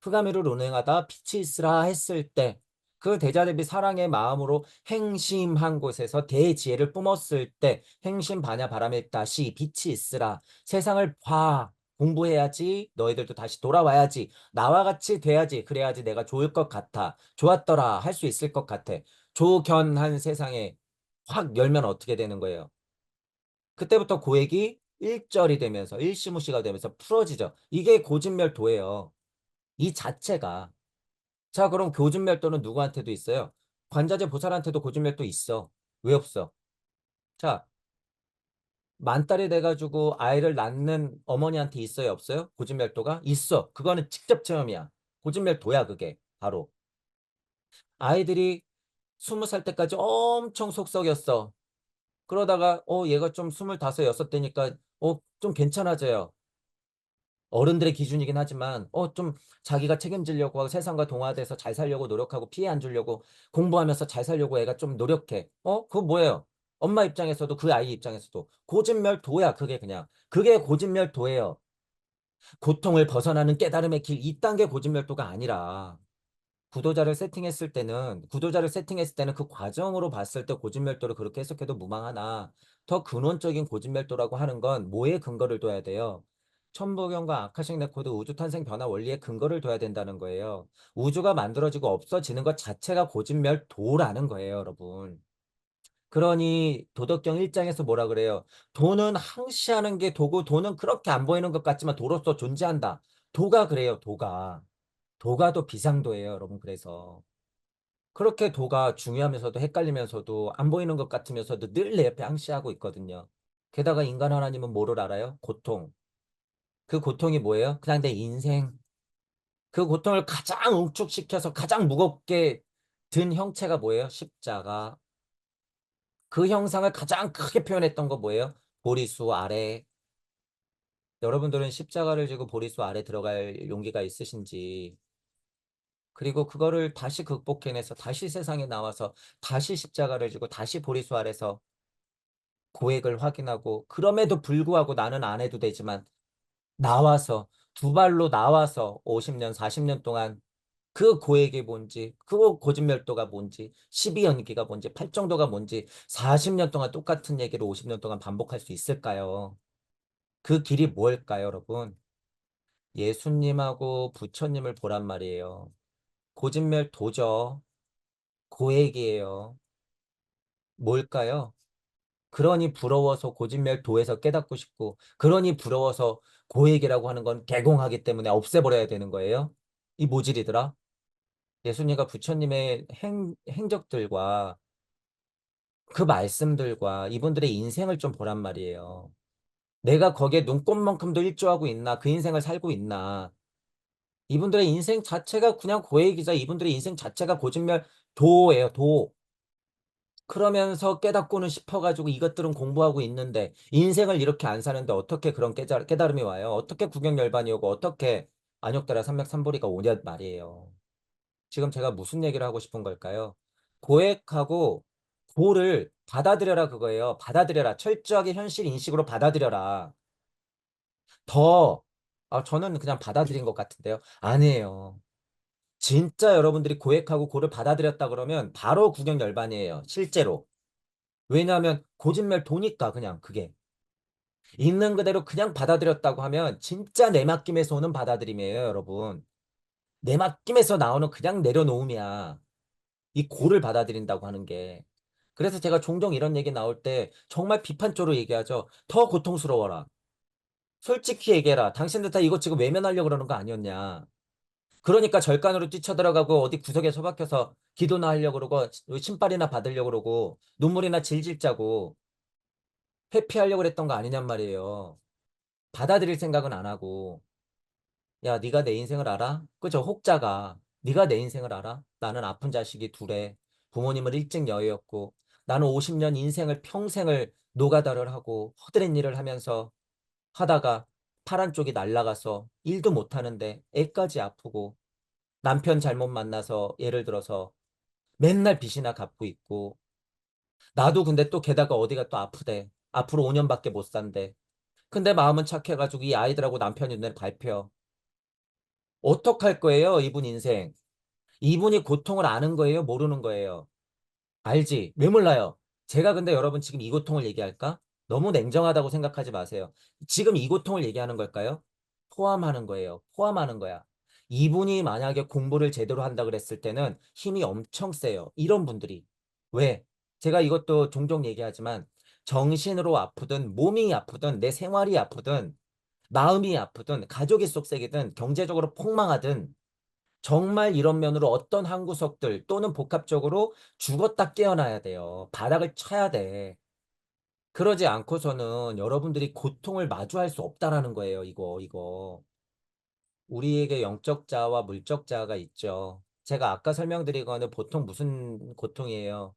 흑암이를 운행하다 빛이 있으라 했을 때 그 대자대비 사랑의 마음으로 행심한 곳에서 대지혜를 뿜었을 때 행심 반야 바람일다 시 빛이 있으라 세상을 봐 공부해야지 너희들도 다시 돌아와야지 나와 같이 돼야지 그래야지 내가 좋을 것 같아 좋았더라 할 수 있을 것 같아 조견한 세상에 확 열면 어떻게 되는 거예요? 그때부터 고액이 일절이 되면서 일시무시가 되면서 풀어지죠. 이게 고진멸도예요. 이 자체가. 자, 그럼 고진멸도는 누구한테도 있어요? 관자재 보살한테도 고진멸도 있어. 왜 없어? 자, 만달이 돼가지고 아이를 낳는 어머니한테 있어요, 없어요? 고진멸도가? 있어. 그거는 직접 체험이야. 고진멸도야, 그게. 바로. 아이들이 20살 때까지 엄청 속썩였어. 그러다가, 얘가 좀 25, 6대니까, 좀 괜찮아져요. 어른들의 기준이긴 하지만, 좀 자기가 책임지려고 하고 세상과 동화돼서 잘 살려고 노력하고 피해 안 주려고 공부하면서 잘 살려고 애가 좀 노력해. 그거 뭐예요? 엄마 입장에서도 그 아이 입장에서도 고진멸도야, 그게 그냥. 그게 고진멸도예요. 고통을 벗어나는 깨달음의 길, 이딴 게 고진멸도가 아니라. 구도자를 세팅했을 때는 그 과정으로 봤을 때 고진멸도를 그렇게 해석해도 무방하나 더 근원적인 고진멸도라고 하는 건 뭐에 근거를 둬야 돼요? 천부경과 아카식 레코드 우주 탄생 변화 원리에 근거를 둬야 된다는 거예요. 우주가 만들어지고 없어지는 것 자체가 고진멸도라는 거예요, 여러분. 그러니 도덕경 1장에서 뭐라 그래요? 도는 항시하는 게 도고 도는 그렇게 안 보이는 것 같지만 도로서 존재한다. 도가 그래요, 도가. 도가 도 비상도예요, 여러분. 그래서. 그렇게 도가 중요하면서도 헷갈리면서도 안 보이는 것 같으면서도 늘 내 옆에 항시하고 있거든요. 게다가 인간 하나님은 뭐를 알아요? 고통. 그 고통이 뭐예요? 그냥 내 인생. 그 고통을 가장 응축시켜서 가장 무겁게 든 형체가 뭐예요? 십자가. 그 형상을 가장 크게 표현했던 거 뭐예요? 보리수 아래. 여러분들은 십자가를 지고 보리수 아래 들어갈 용기가 있으신지, 그리고 그거를 다시 극복해내서 다시 세상에 나와서 다시 십자가를 지고 다시 보리수 아래서 고액을 확인하고, 그럼에도 불구하고 나는 안 해도 되지만 나와서 두 발로 나와서 50년, 40년 동안 그 고액이 뭔지, 그 고진멸도가 뭔지, 12연기가 뭔지, 팔정도가 뭔지 40년 동안 똑같은 얘기를 50년 동안 반복할 수 있을까요? 그 길이 뭘까요, 여러분? 예수님하고 부처님을 보란 말이에요. 고진멸도죠. 고액이에요. 뭘까요? 그러니 부러워서 고진멸도에서 깨닫고 싶고, 그러니 부러워서 고액이라고 하는 건 개공하기 때문에 없애버려야 되는 거예요. 이 모질이더라. 예수님과 부처님의 행적들과 그 말씀들과 이분들의 인생을 좀 보란 말이에요. 내가 거기에 눈꼽만큼도 일조하고 있나, 그 인생을 살고 있나. 이분들의 인생 자체가 그냥 고액이자 이분들의 인생 자체가 고진멸도예요, 도. 그러면서 깨닫고는 싶어가지고 이것들은 공부하고 있는데 인생을 이렇게 안 사는데 어떻게 그런 깨달음이 와요? 어떻게 구경열반이 오고 어떻게 안욕다라 삼맥삼보리가 오냐 말이에요. 지금 제가 무슨 얘기를 하고 싶은 걸까요? 고액하고 고를 받아들여라 그거예요. 받아들여라. 철저하게 현실 인식으로 받아들여라. 더, 저는 그냥 받아들인 것 같은데요. 아니에요. 진짜 여러분들이 고액하고 고를 받아들였다 그러면 바로 구경열반이에요. 실제로. 왜냐하면 고진멸 도니까 그냥 그게. 있는 그대로 그냥 받아들였다고 하면 진짜 내맡김에서 오는 받아들임이에요, 여러분. 내맡김에서 나오는 그냥 내려놓음이야. 이 고를 받아들인다고 하는 게. 그래서 제가 종종 이런 얘기 나올 때 정말 비판적으로 얘기하죠. 더 고통스러워라. 솔직히 얘기해라. 당신들 다 이거 지금 외면하려고 그러는 거 아니었냐. 그러니까 절간으로 뛰쳐들어가고 어디 구석에 처박혀서 기도나 하려고 그러고 신발이나 받으려고 그러고 눈물이나 질질 짜고 회피하려고 그랬던 거 아니냔 말이에요. 받아들일 생각은 안 하고. 야, 네가 내 인생을 알아? 그저 혹자가 네가 내 인생을 알아? 나는 아픈 자식이 둘에 부모님은 일찍 여의었고 나는 50년 인생을 평생을 노가다를 하고 허드렛 일을 하면서 하다가 파란 쪽이 날라가서 일도 못하는데 애까지 아프고 남편 잘못 만나서 예를 들어서 맨날 빚이나 갚고 있고 나도 근데 또 게다가 어디가 또 아프대. 앞으로 5년밖에 못 산대. 근데 마음은 착해가지고 이 아이들하고 남편이 눈에 밟혀. 어떡할 거예요, 이분 인생? 이분이 고통을 아는 거예요, 모르는 거예요? 알지? 왜 몰라요? 제가 근데 여러분 지금 이 고통을 얘기할까? 너무 냉정하다고 생각하지 마세요. 지금 이 고통을 얘기하는 걸까요? 포함하는 거예요. 포함하는 거야. 이분이 만약에 공부를 제대로 한다 그랬을 때는 힘이 엄청 세요. 이런 분들이. 왜? 제가 이것도 종종 얘기하지만 정신으로 아프든 몸이 아프든 내 생활이 아프든 마음이 아프든 가족이 쏙색이든 경제적으로 폭망하든 정말 이런 면으로 어떤 한 구석들 또는 복합적으로 죽었다 깨어나야 돼요. 바닥을 쳐야 돼. 그러지 않고서는 여러분들이 고통을 마주할 수 없다라는 거예요. 이거. 우리에게 영적 자아와 물적 자아가 있죠. 제가 아까 설명드린 거는 보통 무슨 고통이에요?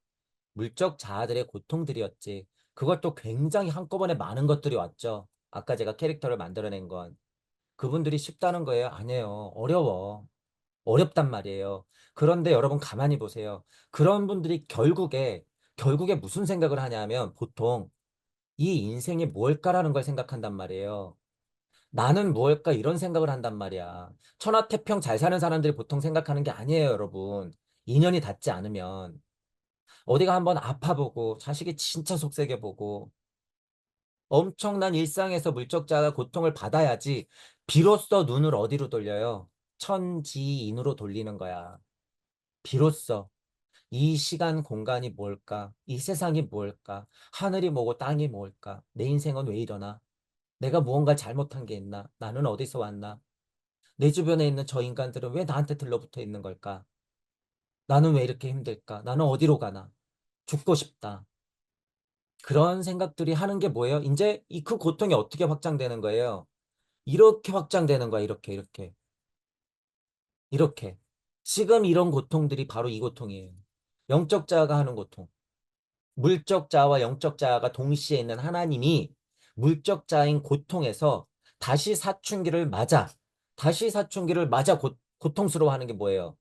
물적 자아들의 고통들이었지. 그것도 굉장히 한꺼번에 많은 것들이 왔죠. 아까 제가 캐릭터를 만들어낸 건. 그분들이 쉽다는 거예요? 아니에요. 어려워. 어렵단 말이에요. 그런데 여러분 가만히 보세요. 그런 분들이 결국에 무슨 생각을 하냐면 보통 이 인생이 뭘까라는 걸 생각한단 말이에요. 나는 무엇일까 이런 생각을 한단 말이야. 천하태평 잘 사는 사람들이 보통 생각하는 게 아니에요, 여러분. 인연이 닿지 않으면. 어디가 한번 아파보고, 자식이 진짜 속색여보고, 엄청난 일상에서 물적자가 고통을 받아야지, 비로소 눈을 어디로 돌려요? 천지인으로 돌리는 거야. 비로소. 이 시간 공간이 뭘까? 이 세상이 뭘까? 하늘이 뭐고 땅이 뭘까? 내 인생은 왜 이러나? 내가 무언가 잘못한 게 있나? 나는 어디서 왔나? 내 주변에 있는 저 인간들은 왜 나한테 들러붙어 있는 걸까? 나는 왜 이렇게 힘들까? 나는 어디로 가나? 죽고 싶다. 그런 생각들이 하는 게 뭐예요? 이제 그 고통이 어떻게 확장되는 거예요? 이렇게 확장되는 거야. 이렇게. 지금 이런 고통들이 바로 이 고통이에요. 영적 자아가 하는 고통. 물적 자아와 영적 자아가 동시에 있는 하나님이 물적 자아인 고통에서 다시 사춘기를 맞아 고통스러워하는 게 뭐예요?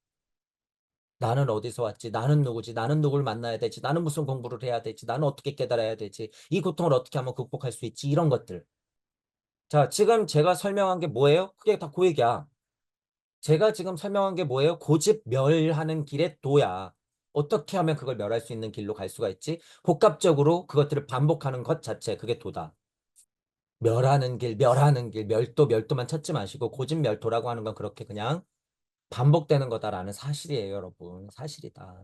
나는 어디서 왔지? 나는 누구지? 나는 누굴 만나야 되지? 나는 무슨 공부를 해야 되지? 나는 어떻게 깨달아야 되지? 이 고통을 어떻게 하면 극복할 수 있지? 이런 것들. 자, 지금 제가 설명한 게 뭐예요? 그게 다 그 얘기야. 제가 지금 설명한 게 뭐예요? 고집 멸하는 길의 도야. 어떻게 하면 그걸 멸할 수 있는 길로 갈 수가 있지? 복합적으로 그것들을 반복하는 것 자체, 그게 도다. 멸하는 길, 멸도만 찾지 마시고 고집멸도라고 하는 건 그렇게 그냥 반복되는 거다라는 사실이에요, 여러분. 사실이다.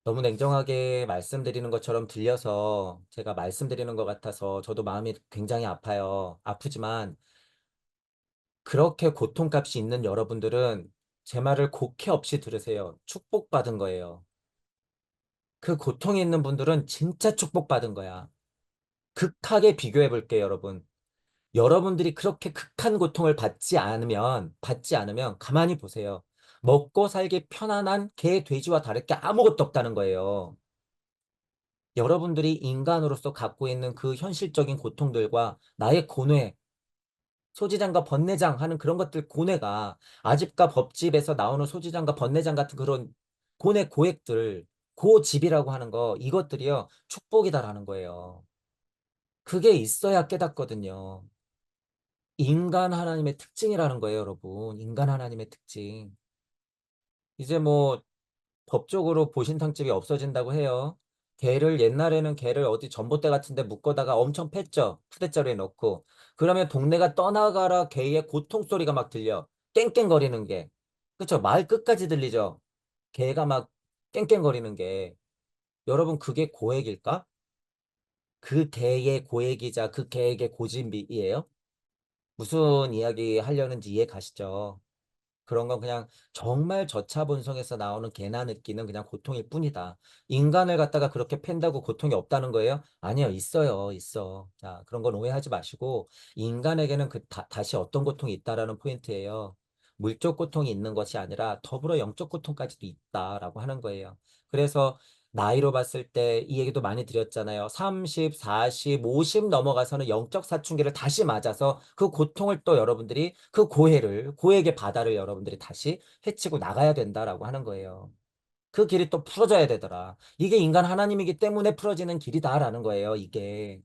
너무 냉정하게 말씀드리는 것처럼 들려서 제가 말씀드리는 것 같아서 저도 마음이 굉장히 아파요. 아프지만 그렇게 고통값이 있는 여러분들은 제 말을 곡해 없이 들으세요. 축복받은 거예요. 그 고통이 있는 분들은 진짜 축복받은 거야. 극하게 비교해 볼게요, 여러분. 여러분들이 그렇게 극한 고통을 받지 않으면 가만히 보세요. 먹고 살기 편안한 개, 돼지와 다를 게 아무것도 없다는 거예요. 여러분들이 인간으로서 갖고 있는 그 현실적인 고통들과 나의 고뇌, 소지장과 번뇌장 하는 그런 것들 고뇌가 아집과 법집에서 나오는 소지장과 번뇌장 같은 그런 고뇌 고액들, 고집이라고 하는 거 이것들이요 축복이다라는 거예요. 그게 있어야 깨닫거든요. 인간 하나님의 특징이라는 거예요, 여러분. 인간 하나님의 특징. 이제 뭐 법적으로 보신탕집이 없어진다고 해요. 옛날에는 개를 어디 전봇대 같은 데 묶어다가 엄청 팼죠. 푸대자루에 넣고. 그러면 동네가 떠나가라 개의 고통 소리가 막 들려. 깽깽거리는 게. 그쵸? 마을 끝까지 들리죠? 개가 막 깽깽거리는 게. 여러분, 그게 고액일까? 그 개의 고액이자 그 개에게 고집이에요? 무슨 이야기 하려는지 이해 가시죠? 그런 건 그냥 정말 저차본성에서 나오는 개나 느끼는 그냥 고통일 뿐이다. 인간을 갖다가 그렇게 팬다고 고통이 없다는 거예요? 아니요, 있어. 자, 그런 건 오해하지 마시고, 인간에게는 다시 어떤 고통이 있다라는 포인트예요. 물적 고통이 있는 것이 아니라 더불어 영적 고통까지도 있다라고 하는 거예요. 그래서 나이로 봤을 때 이 얘기도 많이 드렸잖아요. 30, 40, 50 넘어가서는 영적 사춘기를 다시 맞아서 그 고통을 또 여러분들이 고액의 바다를 여러분들이 다시 헤치고 나가야 된다라고 하는 거예요. 그 길이 또 풀어져야 되더라. 이게 인간 하나님이기 때문에 풀어지는 길이다라는 거예요, 이게.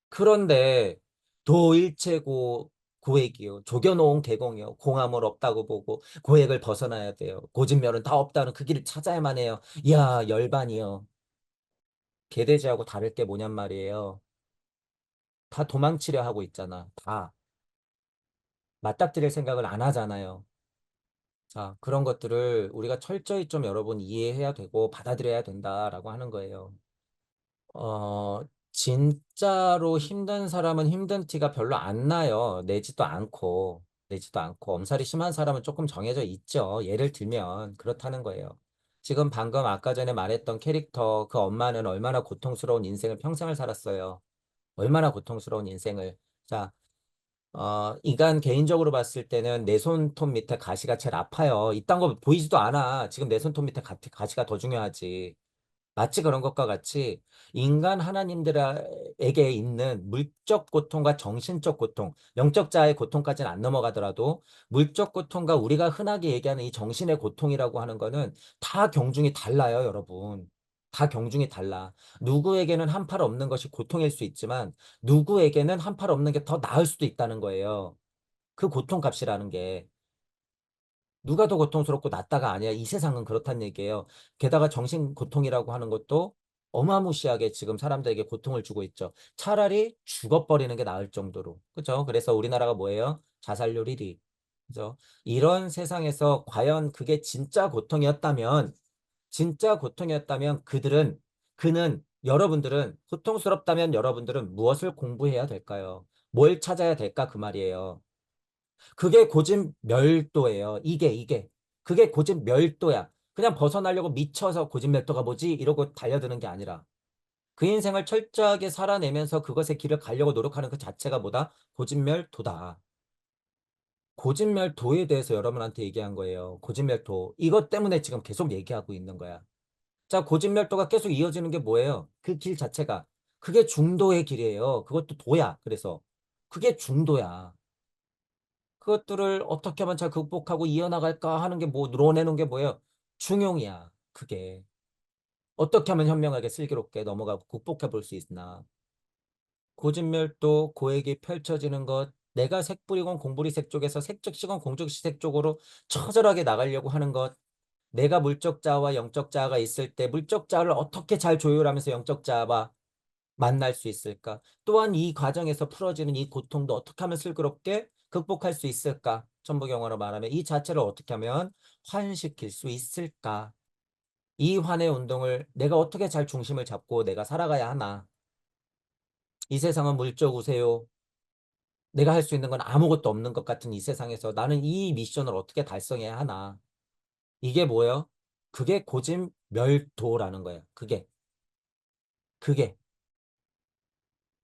그런데 도일체고 고액이요. 조겨놓은 계공이요. 공함을 없다고 보고 고액을 벗어나야 돼요. 고진멸은 다 없다는 그 길을 찾아야만 해요. 이야, 열반이요. 개돼지하고 다를 게 뭐냔 말이에요. 다 도망치려 하고 있잖아. 다. 맞닥뜨릴 생각을 안 하잖아요. 자, 그런 것들을 우리가 철저히 좀 여러분 이해해야 되고 받아들여야 된다라고 하는 거예요. 어, 진짜로 힘든 사람은 힘든 티가 별로 안 나요. 내지도 않고, 엄살이 심한 사람은 조금 정해져 있죠. 예를 들면, 그렇다는 거예요. 지금 방금 아까 전에 말했던 캐릭터, 그 엄마는 얼마나 고통스러운 인생을 평생을 살았어요. 얼마나 고통스러운 인생을. 자, 인간 개인적으로 봤을 때는 내 손톱 밑에 가시가 제일 아파요. 이딴 거 보이지도 않아. 지금 내 손톱 밑에 가시가 더 중요하지. 마치 그런 것과 같이 인간 하나님들에게 있는 물적 고통과 정신적 고통, 영적 자의 고통까지는 안 넘어가더라도 물적 고통과 우리가 흔하게 얘기하는 이 정신의 고통이라고 하는 거는 다 경중이 달라요, 여러분. 다 경중이 달라. 누구에게는 한팔 없는 것이 고통일 수 있지만 누구에게는 한팔 없는 게 더 나을 수도 있다는 거예요. 그 고통값이라는 게. 누가 더 고통스럽고 낫다가 아니야. 이 세상은 그렇단 얘기예요. 게다가 정신 고통이라고 하는 것도 어마무시하게 지금 사람들에게 고통을 주고 있죠. 차라리 죽어버리는 게 나을 정도로. 그죠? 그래서 우리나라가 뭐예요? 자살률 1위. 그죠? 이런 세상에서 과연 그게 진짜 고통이었다면 여러분들은 고통스럽다면 여러분들은 무엇을 공부해야 될까요? 뭘 찾아야 될까? 그 말이에요. 그게 고집멸도예요. 이게. 그게 고집멸도야. 그냥 벗어나려고 미쳐서 고집멸도가 뭐지? 이러고 달려드는 게 아니라 그 인생을 철저하게 살아내면서 그것의 길을 가려고 노력하는 그 자체가 뭐다? 고집멸도다. 고집멸도에 대해서 여러분한테 얘기한 거예요. 고집멸도. 이것 때문에 지금 계속 얘기하고 있는 거야. 자, 고집멸도가 계속 이어지는 게 뭐예요? 그 길 자체가. 그게 중도의 길이에요. 그것도 도야. 그래서. 그게 중도야. 그것들을 어떻게 하면 잘 극복하고 이어나갈까 하는 게 뭐, 늘어내는 게 뭐예요? 중용이야. 그게. 어떻게 하면 현명하게 슬기롭게 넘어가고 극복해 볼 수 있나. 고진멸도 고액이 펼쳐지는 것, 내가 색불이건 공불이색 쪽에서 색즉시건 공즉시색 쪽으로 처절하게 나가려고 하는 것, 내가 물적자와 영적자가 있을 때 물적자를 어떻게 잘 조율하면서 영적자와 만날 수 있을까? 또한 이 과정에서 풀어지는 이 고통도 어떻게 하면 슬기롭게 극복할 수 있을까? 천부경어로 말하면 이 자체를 어떻게 하면 환시킬 수 있을까? 이 환의 운동을 내가 어떻게 잘 중심을 잡고 내가 살아가야 하나? 이 세상은 물적 우세요. 내가 할 수 있는 건 아무것도 없는 것 같은 이 세상에서 나는 이 미션을 어떻게 달성해야 하나? 이게 뭐예요? 그게 고진멸도라는 거예요. 그게.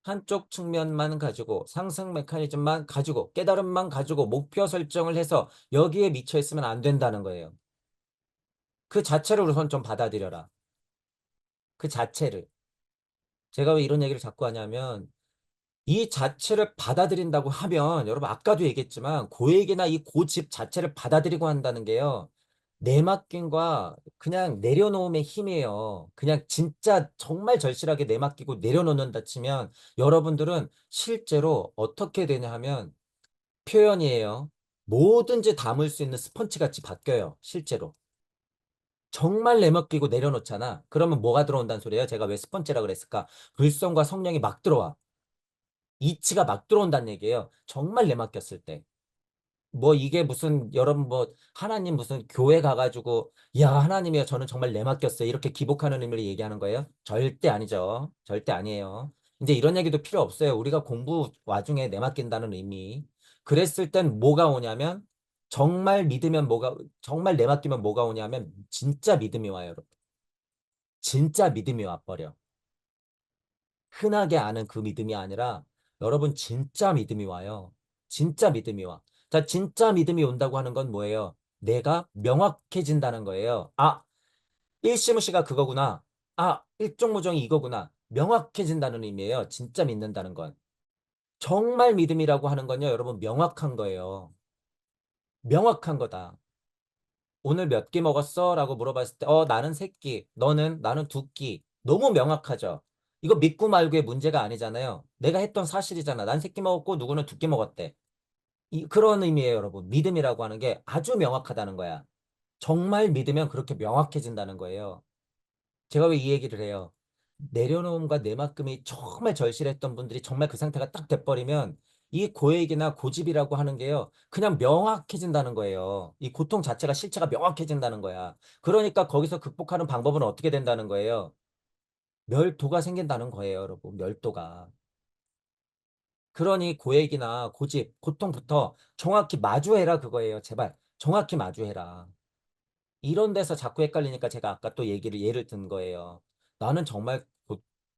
한쪽 측면만 가지고 상승 메커니즘만 가지고 깨달음만 가지고 목표 설정을 해서 여기에 미쳐 있으면 안 된다는 거예요. 그 자체를 우선 좀 받아들여라. 그 자체를. 제가 왜 이런 얘기를 자꾸 하냐면 이 자체를 받아들인다고 하면 여러분 아까도 얘기했지만 고액이나 이 고집 자체를 받아들이고 한다는 게요. 내맡김과 그냥 내려놓음의 힘이에요. 그냥 진짜 정말 절실하게 내맡기고 내려놓는다 치면 여러분들은 실제로 어떻게 되냐 하면 표현이에요. 뭐든지 담을 수 있는 스펀지 같이 바뀌어요. 실제로. 정말 내맡기고 내려놓잖아. 그러면 뭐가 들어온다는 소리예요? 제가 왜 스펀지라 그랬을까? 불성과 성령이 막 들어와. 이치가 막 들어온다는 얘기예요. 정말 내맡겼을 때. 뭐 이게 무슨 여러분 뭐 하나님 무슨 교회 가가지고 야 하나님이요 저는 정말 내맡겼어요. 이렇게 기복하는 의미를 얘기하는 거예요? 절대 아니죠. 절대 아니에요. 이제 이런 얘기도 필요 없어요. 우리가 공부 와중에 내맡긴다는 의미. 그랬을 땐 뭐가 오냐면 정말 내맡기면 뭐가 오냐면 진짜 믿음이 와요, 여러분. 진짜 믿음이 와버려. 흔하게 아는 그 믿음이 아니라 여러분 진짜 믿음이 와요. 진짜 믿음이 와. 자, 진짜 믿음이 온다고 하는 건 뭐예요? 내가 명확해진다는 거예요. 아, 일시무시가 그거구나. 아, 일종무정이 이거구나. 명확해진다는 의미예요. 진짜 믿는다는 건. 정말 믿음이라고 하는 건요, 여러분 명확한 거예요. 명확한 거다. 오늘 몇 끼 먹었어? 라고 물어봤을 때, 나는 세 끼, 나는 두 끼. 너무 명확하죠? 이거 믿고 말고의 문제가 아니잖아요. 내가 했던 사실이잖아. 난 세 끼 먹었고, 누구는 두 끼 먹었대. 그런 의미예요, 여러분. 믿음이라고 하는 게 아주 명확하다는 거야. 정말 믿으면 그렇게 명확해진다는 거예요. 제가 왜 이 얘기를 해요? 내려놓음과 내막금이 정말 절실했던 분들이 정말 그 상태가 딱 돼버리면 이 고액이나 고집이라고 하는 게요. 그냥 명확해진다는 거예요. 이 고통 자체가 실체가 명확해진다는 거야. 그러니까 거기서 극복하는 방법은 어떻게 된다는 거예요? 멸도가 생긴다는 거예요, 여러분. 멸도가. 그러니 고액이나 고집, 고통부터 정확히 마주해라 그거예요. 제발. 정확히 마주해라. 이런 데서 자꾸 헷갈리니까 제가 아까 또 예를 든 거예요. 나는 정말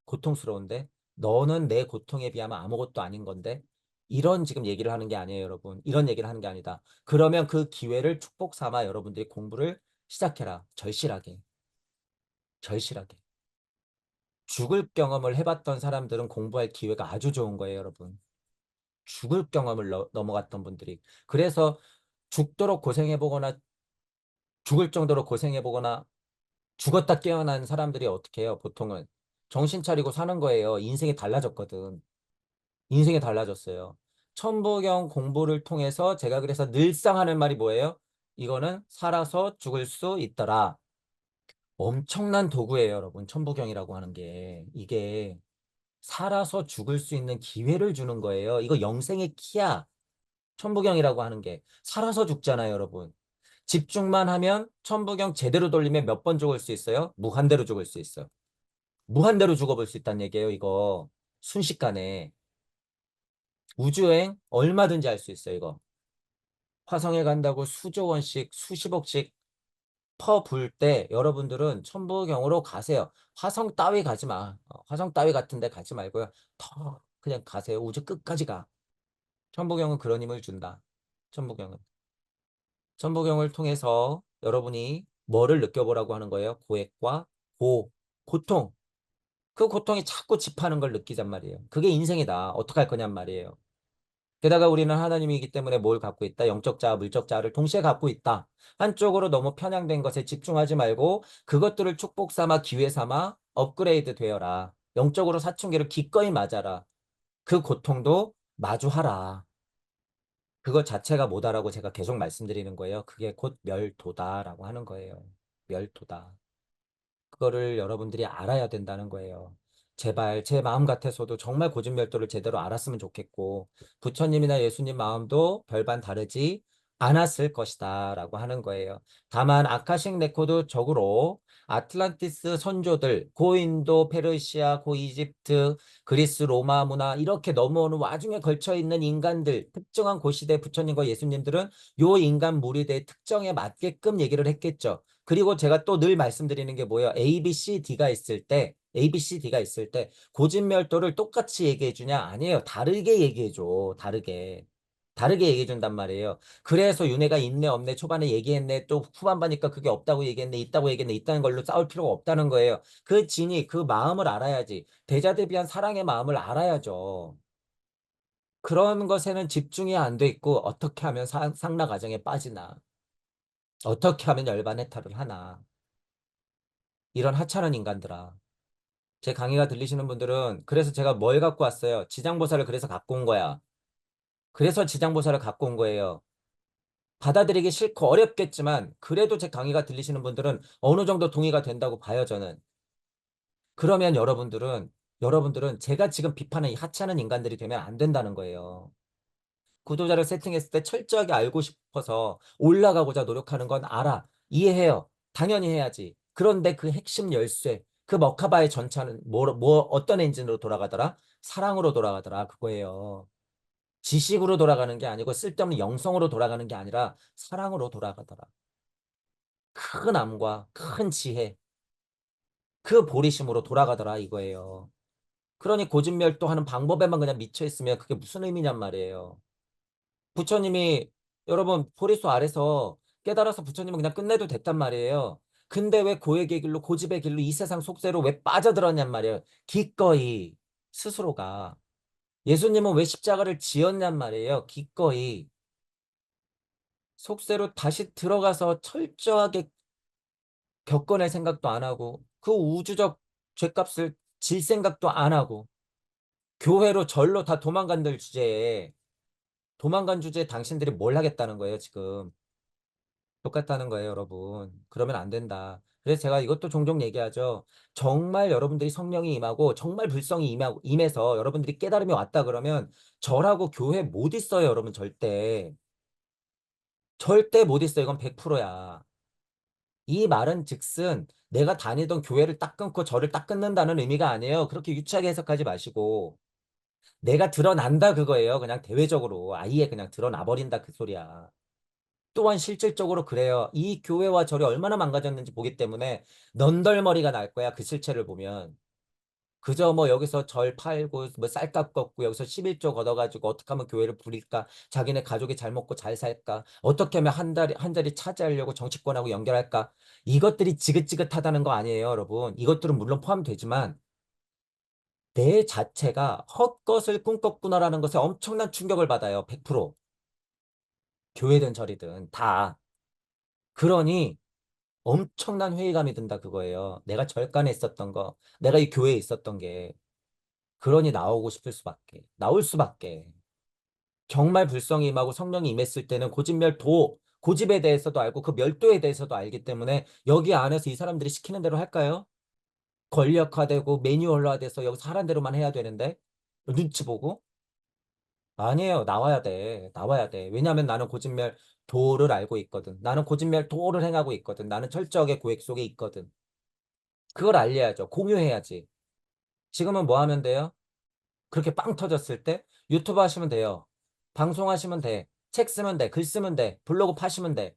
고통스러운데 너는 내 고통에 비하면 아무것도 아닌 건데 이런 지금 얘기를 하는 게 아니에요, 여러분. 이런 얘기를 하는 게 아니다. 그러면 그 기회를 축복 삼아 여러분들이 공부를 시작해라. 절실하게. 절실하게. 죽을 경험을 해봤던 사람들은 공부할 기회가 아주 좋은 거예요, 여러분. 죽을 경험을 넘어갔던 분들이. 그래서 죽도록 고생해보거나 죽을 정도로 고생해보거나 죽었다 깨어난 사람들이 어떻게 해요? 보통은 정신 차리고 사는 거예요. 인생이 달라졌거든. 인생이 달라졌어요. 천부경 공부를 통해서 제가 그래서 늘상 하는 말이 뭐예요? 이거는 살아서 죽을 수 있더라. 엄청난 도구예요, 여러분. 천부경이라고 하는 게. 이게 살아서 죽을 수 있는 기회를 주는 거예요. 이거 영생의 키야. 천부경이라고 하는 게. 살아서 죽잖아요, 여러분. 집중만 하면 천부경 제대로 돌리면 몇 번 죽을 수 있어요? 무한대로 죽을 수 있어요. 무한대로 죽어볼 수 있다는 얘기예요, 이거. 순식간에. 우주여행 얼마든지 할 수 있어요, 이거. 화성에 간다고 수조 원씩, 수십억씩 퍼 불 때 여러분들은 천부경으로 가세요. 화성 따위 가지 마. 화성 따위 같은 데 가지 말고요. 더 그냥 가세요. 우주 끝까지 가. 천부경은 그런 힘을 준다. 천부경은. 천부경을 통해서 여러분이 뭐를 느껴보라고 하는 거예요? 고액과 고통. 그 고통이 자꾸 집하는 걸 느끼잔 말이에요. 그게 인생이다. 어떡할 거냔 말이에요. 게다가 우리는 하나님이기 때문에 뭘 갖고 있다? 영적 자아, 물적 자아를 동시에 갖고 있다. 한쪽으로 너무 편향된 것에 집중하지 말고 그것들을 축복 삼아 기회 삼아 업그레이드 되어라. 영적으로 사춘기를 기꺼이 맞아라. 그 고통도 마주하라. 그것 자체가 뭐다라고 제가 계속 말씀드리는 거예요. 그게 곧 멸도다라고 하는 거예요. 멸도다. 그거를 여러분들이 알아야 된다는 거예요. 제발 제 마음 같아서도 정말 고진멸도를 제대로 알았으면 좋겠고 부처님이나 예수님 마음도 별반 다르지 않았을 것이다 라고 하는 거예요. 다만 아카식 레코드적으로 아틀란티스 선조들 고인도, 페르시아, 고이집트, 그리스, 로마 문화 이렇게 넘어오는 와중에 걸쳐 있는 인간들 특정한 고시대 부처님과 예수님들은 요 인간 무리대의 특정에 맞게끔 얘기를 했겠죠. 그리고 제가 또 늘 말씀드리는 게 뭐예요? A, B, C, D가 있을 때, A, B, C, D가 있을 때, 고진멸도를 똑같이 얘기해 주냐? 아니에요. 다르게 얘기해 줘. 다르게. 다르게 얘기해 준단 말이에요. 그래서 윤회가 있네, 없네, 초반에 얘기했네, 또 후반 봐니까 그게 없다고 얘기했네, 있다고 얘기했네, 있다는 걸로 싸울 필요가 없다는 거예요. 그 진이, 그 마음을 알아야지. 대자대비한 사랑의 마음을 알아야죠. 그런 것에는 집중이 안 돼 있고, 어떻게 하면 상라 과정에 빠지나. 어떻게 하면 열반 해탈을 하나. 이런 하찮은 인간들아. 제 강의가 들리시는 분들은 그래서 제가 뭘 갖고 왔어요? 지장보살을 그래서 갖고 온 거야. 그래서 지장보살을 갖고 온 거예요. 받아들이기 싫고 어렵겠지만 그래도 제 강의가 들리시는 분들은 어느 정도 동의가 된다고 봐요, 저는. 그러면 여러분들은 제가 지금 비판한 이 하찮은 인간들이 되면 안 된다는 거예요. 구도자를 세팅했을 때 철저하게 알고 싶어서 올라가고자 노력하는 건 알아. 이해해요. 당연히 해야지. 그런데 그 핵심 열쇠, 그 머카바의 전차는 어떤 엔진으로 돌아가더라? 사랑으로 돌아가더라. 그거예요. 지식으로 돌아가는 게 아니고 쓸데없는 영성으로 돌아가는 게 아니라 사랑으로 돌아가더라. 큰 암과 큰 지혜, 그 보리심으로 돌아가더라 이거예요. 그러니 고진멸도하는 방법에만 그냥 미쳐 있으면 그게 무슨 의미냔 말이에요. 부처님이 여러분 보리수 아래서 깨달아서 부처님은 그냥 끝내도 됐단 말이에요. 근데 왜 고액의 길로 고집의 길로 이 세상 속세로 왜 빠져들었냔 말이에요. 기꺼이 스스로가. 예수님은 왜 십자가를 지었냔 말이에요. 기꺼이 속세로 다시 들어가서 철저하게 겪어낼 생각도 안 하고 그 우주적 죗값을 질 생각도 안 하고 교회로 절로 다 도망간 주제에 당신들이 뭘 하겠다는 거예요, 지금. 똑같다는 거예요, 여러분. 그러면 안 된다. 그래서 제가 이것도 종종 얘기하죠. 정말 여러분들이 성령이 임하고 정말 불성이 임해서 여러분들이 깨달음이 왔다 그러면 절하고 교회 못 있어요, 여러분. 절대. 절대 못 있어요. 이건 100%야. 이 말은 즉슨 내가 다니던 교회를 딱 끊고 절을 딱 끊는다는 의미가 아니에요. 그렇게 유치하게 해석하지 마시고. 내가 드러난다 그거예요. 그냥 대외적으로. 아예 그냥 드러나 버린다 그 소리야. 또한 실질적으로 그래요. 이 교회와 절이 얼마나 망가졌는지 보기 때문에 넌덜머리가 날 거야. 그 실체를 보면. 그저 뭐 여기서 절 팔고 뭐 쌀값 걷고 여기서 11조 걷어가지고 어떻게 하면 교회를 부릴까? 자기네 가족이 잘 먹고 잘 살까? 어떻게 하면 한 자리 차지하려고 정치권하고 연결할까? 이것들이 지긋지긋하다는 거 아니에요, 여러분. 이것들은 물론 포함되지만 내 자체가 헛것을 꿈꿨구나라는 것에 엄청난 충격을 받아요. 100%. 교회든 절이든 다. 그러니 엄청난 회의감이 든다 그거예요. 내가 절간에 있었던 거, 내가 이 교회에 있었던 게, 그러니 나오고 싶을 수밖에, 나올 수밖에. 정말 불성이 임하고 성령이 임했을 때는 고집멸도, 고집에 대해서도 알고 그 멸도에 대해서도 알기 때문에 여기 안에서 이 사람들이 시키는 대로 할까요? 권력화되고 매뉴얼화돼서 여기서 하란 대로만 해야 되는데 눈치 보고? 아니에요. 나와야 돼. 나와야 돼. 왜냐하면 나는 고집멸 도를 알고 있거든. 나는 고집멸 도를 행하고 있거든. 나는 철저하게 고액 속에 있거든. 그걸 알려야죠. 공유해야지. 지금은 뭐 하면 돼요? 그렇게 빵 터졌을 때 유튜브 하시면 돼요. 방송하시면 돼. 책 쓰면 돼. 글 쓰면 돼. 블로그 파시면 돼.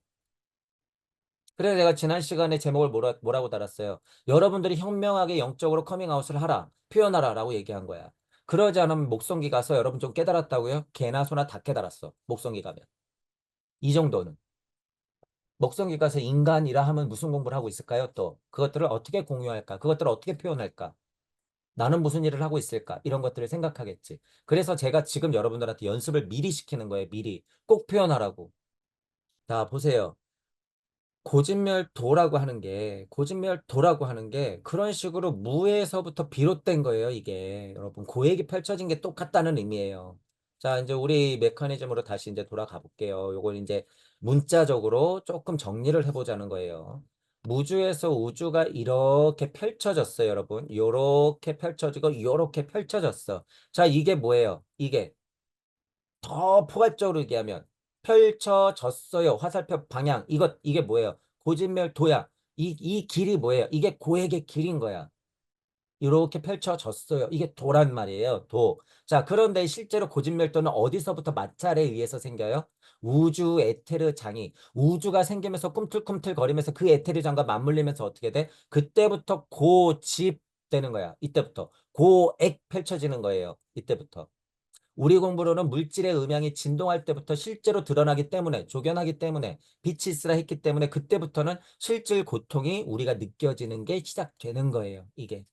그래서 제가 지난 시간에 제목을 뭐라고 달았어요. 여러분들이 현명하게 영적으로 커밍아웃을 하라. 표현하라. 라고 얘기한 거야. 그러지 않으면 목성기 가서 여러분 좀 깨달았다고요? 개나 소나 다 깨달았어. 목성기 가면. 이 정도는. 목성기 가서 인간이라 하면 무슨 공부를 하고 있을까요? 또 그것들을 어떻게 공유할까? 그것들을 어떻게 표현할까? 나는 무슨 일을 하고 있을까? 이런 것들을 생각하겠지. 그래서 제가 지금 여러분들한테 연습을 미리 시키는 거예요. 미리. 꼭 표현하라고. 자, 보세요. 고진멸도라고 하는 게 그런 식으로 무에서부터 비롯된 거예요, 이게. 여러분, 고액이 펼쳐진 게 똑같다는 의미예요. 자, 이제 우리 메커니즘으로 다시 이제 돌아가 볼게요. 요걸 이제 문자적으로 조금 정리를 해보자는 거예요. 무주에서 우주가 이렇게 펼쳐졌어요, 여러분. 요렇게 펼쳐지고 요렇게 펼쳐졌어. 자, 이게 뭐예요? 이게 더 포괄적으로 얘기하면 펼쳐졌어요. 화살표 방향. 이게 뭐예요? 고진멸 도야. 이 길이 뭐예요? 이게 고액의 길인 거야. 이렇게 펼쳐졌어요. 이게 도란 말이에요. 도. 자, 그런데 실제로 고진멸도는 어디서부터 마찰에 의해서 생겨요? 우주 에테르 장이. 우주가 생기면서 꿈틀꿈틀 거리면서 그 에테르 장과 맞물리면서 어떻게 돼? 그때부터 고집 되는 거야. 이때부터. 고액 펼쳐지는 거예요. 이때부터. 우리 공부로는 물질의 음향이 진동할 때부터 실제로 드러나기 때문에, 조견하기 때문에, 빛이 있으라 했기 때문에 그때부터는 실질 고통이 우리가 느껴지는 게 시작되는 거예요. 이게.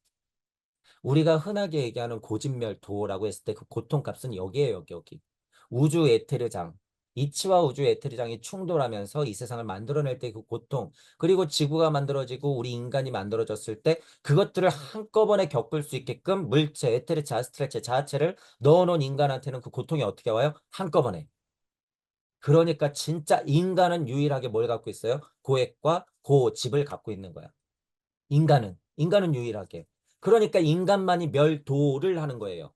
우리가 흔하게 얘기하는 고진멸도라고 했을 때 그 고통값은 여기에요, 여기. 우주 에테르장. 이치와 우주 에테르장이 충돌하면서 이 세상을 만들어낼 때 그 고통, 그리고 지구가 만들어지고 우리 인간이 만들어졌을 때 그것들을 한꺼번에 겪을 수 있게끔 물체, 에테르체, 아스트랄체, 자아체를 넣어놓은 인간한테는 그 고통이 어떻게 와요? 한꺼번에. 그러니까 진짜 인간은 유일하게 뭘 갖고 있어요? 고액과 고집을 갖고 있는 거야. 인간은 유일하게. 그러니까 인간만이 멸도를 하는 거예요.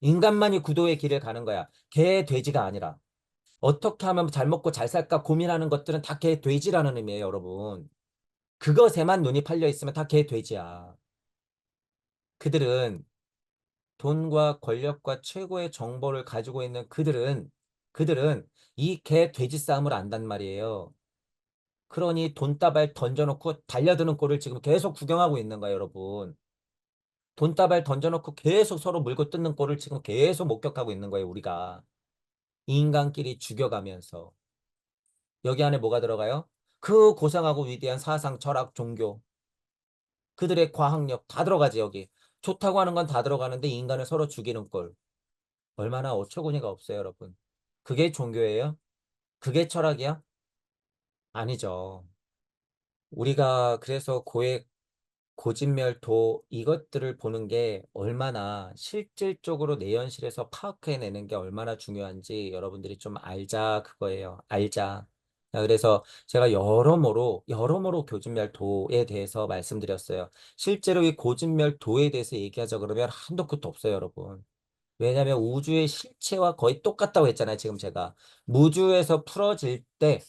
인간만이 구도의 길을 가는 거야. 개, 돼지가 아니라. 어떻게 하면 잘 먹고 잘 살까 고민하는 것들은 다 개, 돼지라는 의미예요, 여러분. 그것에만 눈이 팔려 있으면 다 개, 돼지야. 그들은 돈과 권력과 최고의 정보를 가지고 있는 그들은 이 개, 돼지 싸움을 안단 말이에요. 그러니 돈다발 던져놓고 달려드는 꼴을 지금 계속 구경하고 있는 거예요, 여러분. 돈다발 던져놓고 계속 서로 물고 뜯는 꼴을 지금 계속 목격하고 있는 거예요, 우리가. 인간끼리 죽여가면서. 여기 안에 뭐가 들어가요? 그 고상하고 위대한 사상, 철학, 종교, 그들의 과학력 다 들어가지, 여기. 좋다고 하는 건 다 들어가는데 인간을 서로 죽이는 꼴. 얼마나 어처구니가 없어요, 여러분. 그게 종교예요? 그게 철학이야? 아니죠. 우리가 그래서 고진멸도 이것들을 보는 게 얼마나 실질적으로 내 현실에서 파악해내는 게 얼마나 중요한지 여러분들이 좀 알자 그거예요. 알자. 자, 그래서 제가 여러모로 고진멸도에 대해서 말씀드렸어요. 실제로 이 고진멸도에 대해서 얘기하자 그러면 한도 끝도 없어요, 여러분. 왜냐하면 우주의 실체와 거의 똑같다고 했잖아요, 지금 제가. 무주에서 풀어질 때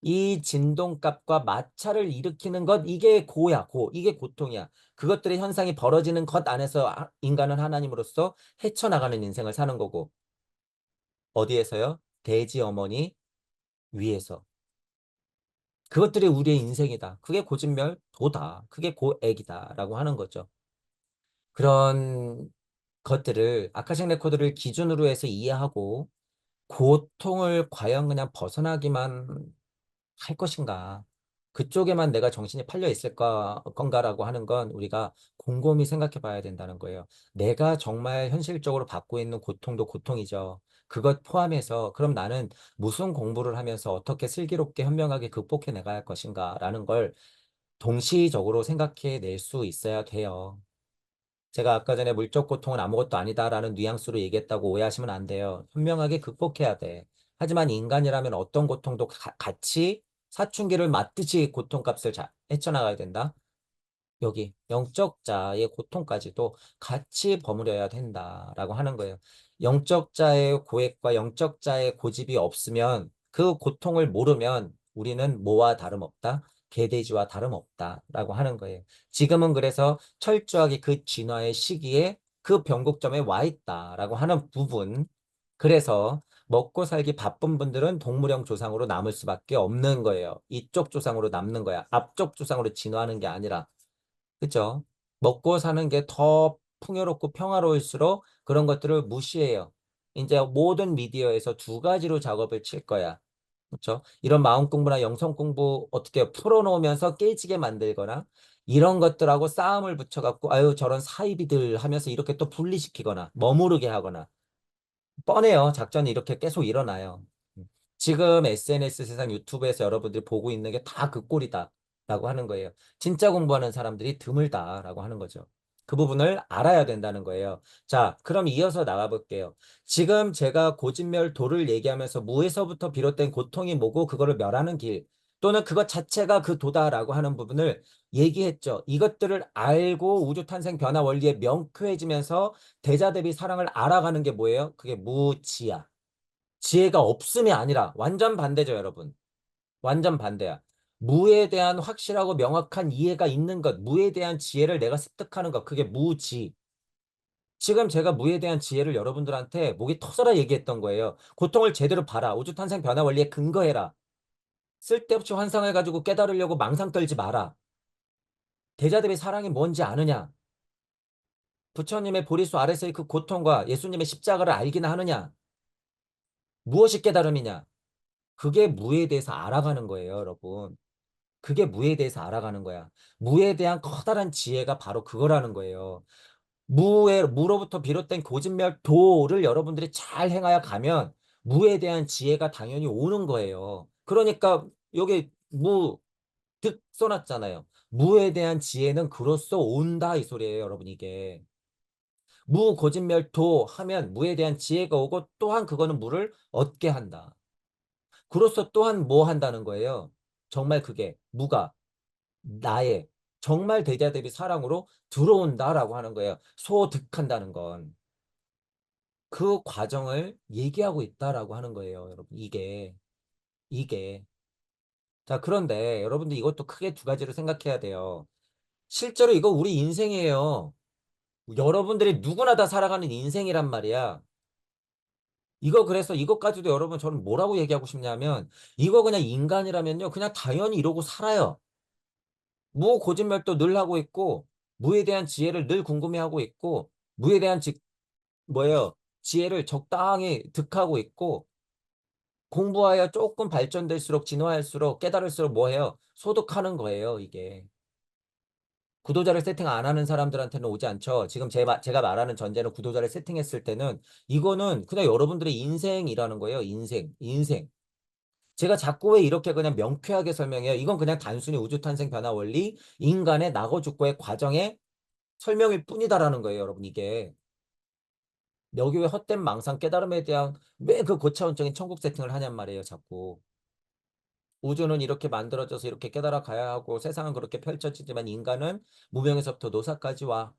이 진동값과 마찰을 일으키는 것, 이게 고야, 고. 이게 고통이야. 그것들의 현상이 벌어지는 것 안에서 인간은 하나님으로서 헤쳐나가는 인생을 사는 거고. 어디에서요? 대지 어머니 위에서. 그것들이 우리의 인생이다. 그게 고진멸도다. 그게 고액이다라고 하는 거죠. 그런 것들을 아카식 레코드를 기준으로 해서 이해하고 고통을 과연 그냥 벗어나기만 할 것인가? 그쪽에만 내가 정신이 팔려 있을 건가라고 하는 건 우리가 곰곰이 생각해 봐야 된다는 거예요. 내가 정말 현실적으로 받고 있는 고통도 고통이죠. 그것 포함해서 그럼 나는 무슨 공부를 하면서 어떻게 슬기롭게 현명하게 극복해 나갈 것인가라는 걸 동시적으로 생각해 낼 수 있어야 돼요. 제가 아까 전에 물적 고통은 아무것도 아니다라는 뉘앙스로 얘기했다고 오해하시면 안 돼요. 현명하게 극복해야 돼. 하지만 인간이라면 어떤 고통도 같이 사춘기를 맞듯이 고통값을 헤쳐나가야 된다. 여기 영적 자의 고통까지도 같이 버무려야 된다라고 하는 거예요. 영적 자의 고액과 영적 자의 고집이 없으면 그 고통을 모르면 우리는 뭐와 다름없다. 개돼지와 다름없다라고 하는 거예요. 지금은 그래서 철저하게 그 진화의 시기에 그 변곡점에 와 있다라고 하는 부분. 그래서 먹고 살기 바쁜 분들은 동물형 조상으로 남을 수밖에 없는 거예요. 이쪽 조상으로 남는 거야. 앞쪽 조상으로 진화하는 게 아니라. 그죠? 먹고 사는 게 더 풍요롭고 평화로울수록 그런 것들을 무시해요. 이제 모든 미디어에서 두 가지로 작업을 칠 거야. 그렇죠? 이런 마음 공부나 영성 공부 어떻게 풀어놓으면서 깨지게 만들거나 이런 것들하고 싸움을 붙여갖고 아유 저런 사이비들 하면서 이렇게 또 분리시키거나 머무르게 하거나 뻔해요. 작전이 이렇게 계속 일어나요. 지금 SNS 세상 유튜브에서 여러분들이 보고 있는 게 다 그 꼴이다. 라고 하는 거예요. 진짜 공부하는 사람들이 드물다라고 하는 거죠. 그 부분을 알아야 된다는 거예요. 자, 그럼 이어서 나가볼게요. 지금 제가 고진멸도를 얘기하면서 무에서부터 비롯된 고통이 뭐고 그거를 멸하는 길 또는 그것 자체가 그 도다라고 하는 부분을 얘기했죠. 이것들을 알고 우주 탄생 변화 원리에 명쾌해지면서 대자 대비 사랑을 알아가는 게 뭐예요? 그게 무지야. 지혜가 없음이 아니라 완전 반대죠, 여러분. 완전 반대야. 무에 대한 확실하고 명확한 이해가 있는 것, 무에 대한 지혜를 내가 습득하는 것, 그게 무지. 지금 제가 무에 대한 지혜를 여러분들한테 목이 터져라 얘기했던 거예요. 고통을 제대로 봐라. 우주탄생 변화 원리에 근거해라. 쓸데없이 환상해가지고 깨달으려고 망상 떨지 마라. 대자들의 사랑이 뭔지 아느냐? 부처님의 보리수 아래서의 그 고통과 예수님의 십자가를 알기나 하느냐? 무엇이 깨달음이냐? 그게 무에 대해서 알아가는 거예요, 여러분. 그게 무에 대해서 알아가는 거야. 무에 대한 커다란 지혜가 바로 그거라는 거예요. 무로부터 비롯된 고진멸도를 여러분들이 잘 행하여 가면 무에 대한 지혜가 당연히 오는 거예요. 그러니까 여기 무 득 써놨잖아요. 무에 대한 지혜는 그로써 온다 이 소리예요, 여러분 이게. 무 고진멸도 하면 무에 대한 지혜가 오고 또한 그거는 무를 얻게 한다. 그로써 또한 뭐 한다는 거예요? 정말 그게 무가 나의 정말 대자 대비 사랑으로 들어온다라고 하는 거예요. 소득한다는 건. 그 과정을 얘기하고 있다라고 하는 거예요, 여러분. 이게. 자, 그런데 여러분들 이것도 크게 두 가지로 생각해야 돼요. 실제로 이거 우리 인생이에요. 여러분들이 누구나 다 살아가는 인생이란 말이야. 이거 그래서 이것까지도 여러분 저는 뭐라고 얘기하고 싶냐면 이거 그냥 인간이라면요. 그냥 당연히 이러고 살아요. 무 고진멸도 늘 하고 있고 무에 대한 지혜를 늘 궁금해하고 있고 무에 대한 뭐예요? 지혜를 적당히 득하고 있고 공부하여 조금 발전될수록 진화할수록 깨달을수록 뭐해요? 소득하는 거예요, 이게. 구도자를 세팅 안 하는 사람들한테는 오지 않죠. 지금 제가 말하는 전제는 구도자를 세팅했을 때는 이거는 그냥 여러분들의 인생이라는 거예요. 인생. 제가 자꾸 왜 이렇게 그냥 명쾌하게 설명해요? 이건 그냥 단순히 우주 탄생 변화 원리, 인간의 낙오 죽고의 과정의 설명일 뿐이다라는 거예요, 여러분, 이게. 여기 왜 헛된 망상 깨달음에 대한 왜 그 고차원적인 천국 세팅을 하냔 말이에요, 자꾸. 우주는 이렇게 만들어져서 이렇게 깨달아 가야 하고 세상은 그렇게 펼쳐지지만 인간은 무명에서부터 노사까지 와.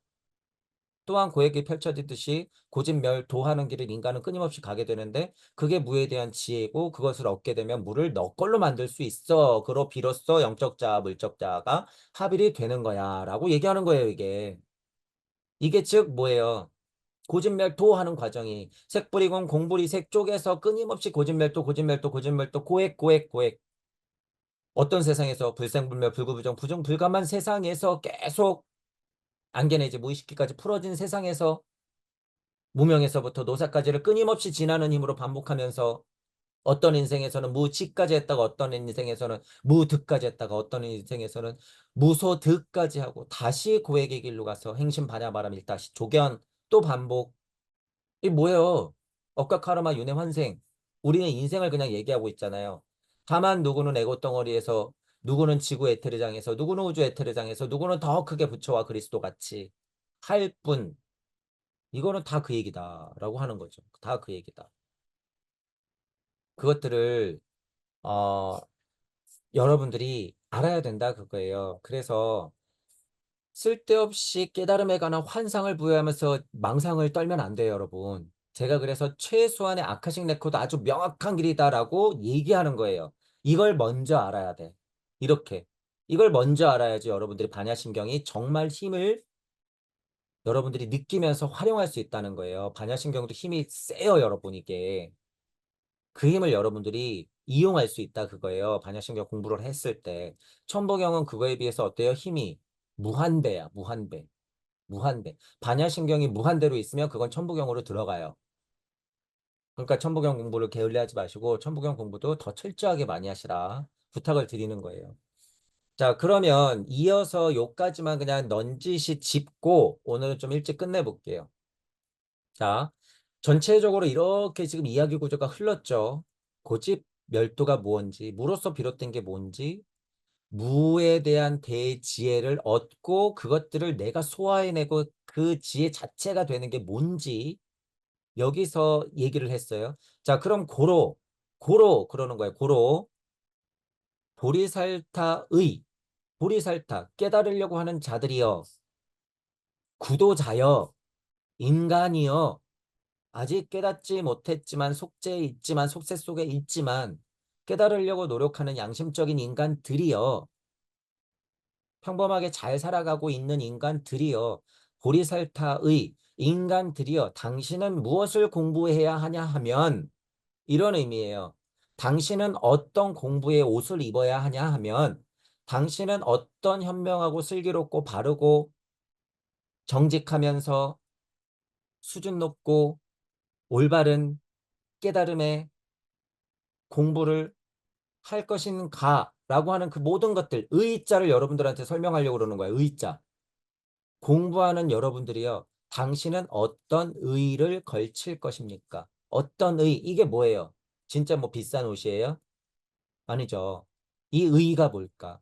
또한 고액이 펼쳐지듯이 고진멸도하는 길을 인간은 끊임없이 가게 되는데 그게 무에 대한 지혜고 그것을 얻게 되면 무를 너 걸로 만들 수 있어. 그로 비로소 영적 자아, 물적 자아가 합일이 되는 거야. 라고 얘기하는 거예요, 이게. 이게 즉 뭐예요? 고진멸도하는 과정이 색불이공 공불이색 쪽에서 끊임없이 고진멸도, 고진멸도, 고진멸도, 고액, 고액, 고액. 어떤 세상에서 불생불멸, 불구부정, 부정불감한 세상에서 계속 안개내지 무의식기까지 풀어진 세상에서 무명에서부터 노사까지를 끊임없이 지나는 힘으로 반복하면서 어떤 인생에서는 무지까지 했다가 어떤 인생에서는 무득까지 했다가 어떤 인생에서는 무소득까지 하고 다시 고액의 길로 가서 행심반야바람 일다시 조견 또 반복. 이 뭐예요? 억각 카르마 윤회 환생. 우리는 인생을 그냥 얘기하고 있잖아요. 다만 누구는 에고 덩어리에서 누구는 지구 에테르장에서 누구는 우주 에테르장에서 누구는 더 크게 부처와 그리스도 같이 할 뿐. 이거는 다 그 얘기다라고 하는 거죠. 다 그 얘기다. 그것들을 어, 여러분들이 알아야 된다 그거예요. 그래서 쓸데없이 깨달음에 관한 환상을 부여하면서 망상을 떨면 안 돼요, 여러분. 제가 그래서 최소한의 아카식 레코드 아주 명확한 길이다라고 얘기하는 거예요. 이걸 먼저 알아야 돼. 이렇게. 이걸 먼저 알아야지 여러분들이 반야신경이 정말 힘을 여러분들이 느끼면서 활용할 수 있다는 거예요. 반야신경도 힘이 세요, 여러분, 이게. 그 힘을 여러분들이 이용할 수 있다 그거예요. 반야신경 공부를 했을 때. 천보경은 그거에 비해서 어때요? 힘이 무한배야. 무한배. 무한배. 반야신경이 무한대로 있으면 그건 천보경으로 들어가요. 그러니까 천보경 공부를 게을리하지 마시고 천보경 공부도 더 철저하게 많이 하시라 부탁을 드리는 거예요. 자, 그러면 이어서 요까지만 그냥 넌지시 짚고 오늘은 좀 일찍 끝내볼게요. 자, 전체적으로 이렇게 지금 이야기 구조가 흘렀죠. 고집 멸도가 뭔지, 무로서 비롯된 게 뭔지, 무에 대한 대지혜를 얻고 그것들을 내가 소화해내고 그 지혜 자체가 되는 게 뭔지 여기서 얘기를 했어요. 자, 그럼 고로 그러는 거예요. 고로 보리살타의 보리살타 깨달으려고 하는 자들이여 구도자여 인간이여 아직 깨닫지 못했지만 속죄에 있지만 속세 속에 있지만 깨달으려고 노력하는 양심적인 인간들이여 평범하게 잘 살아가고 있는 인간들이여 보리살타의 인간들이여 당신은 무엇을 공부해야 하냐 하면 이런 의미예요. 당신은 어떤 공부의 옷을 입어야 하냐 하면 당신은 어떤 현명하고 슬기롭고 바르고 정직하면서 수준 높고 올바른 깨달음의 공부를 할 것인가 라고 하는 그 모든 것들 의자를 여러분들한테 설명하려고 그러는 거예요. 의자. 공부하는 여러분들이요. 당신은 어떤 의의를 걸칠 것입니까? 어떤 의의? 이게 뭐예요? 진짜 뭐 비싼 옷이에요? 아니죠. 이 의의가 뭘까?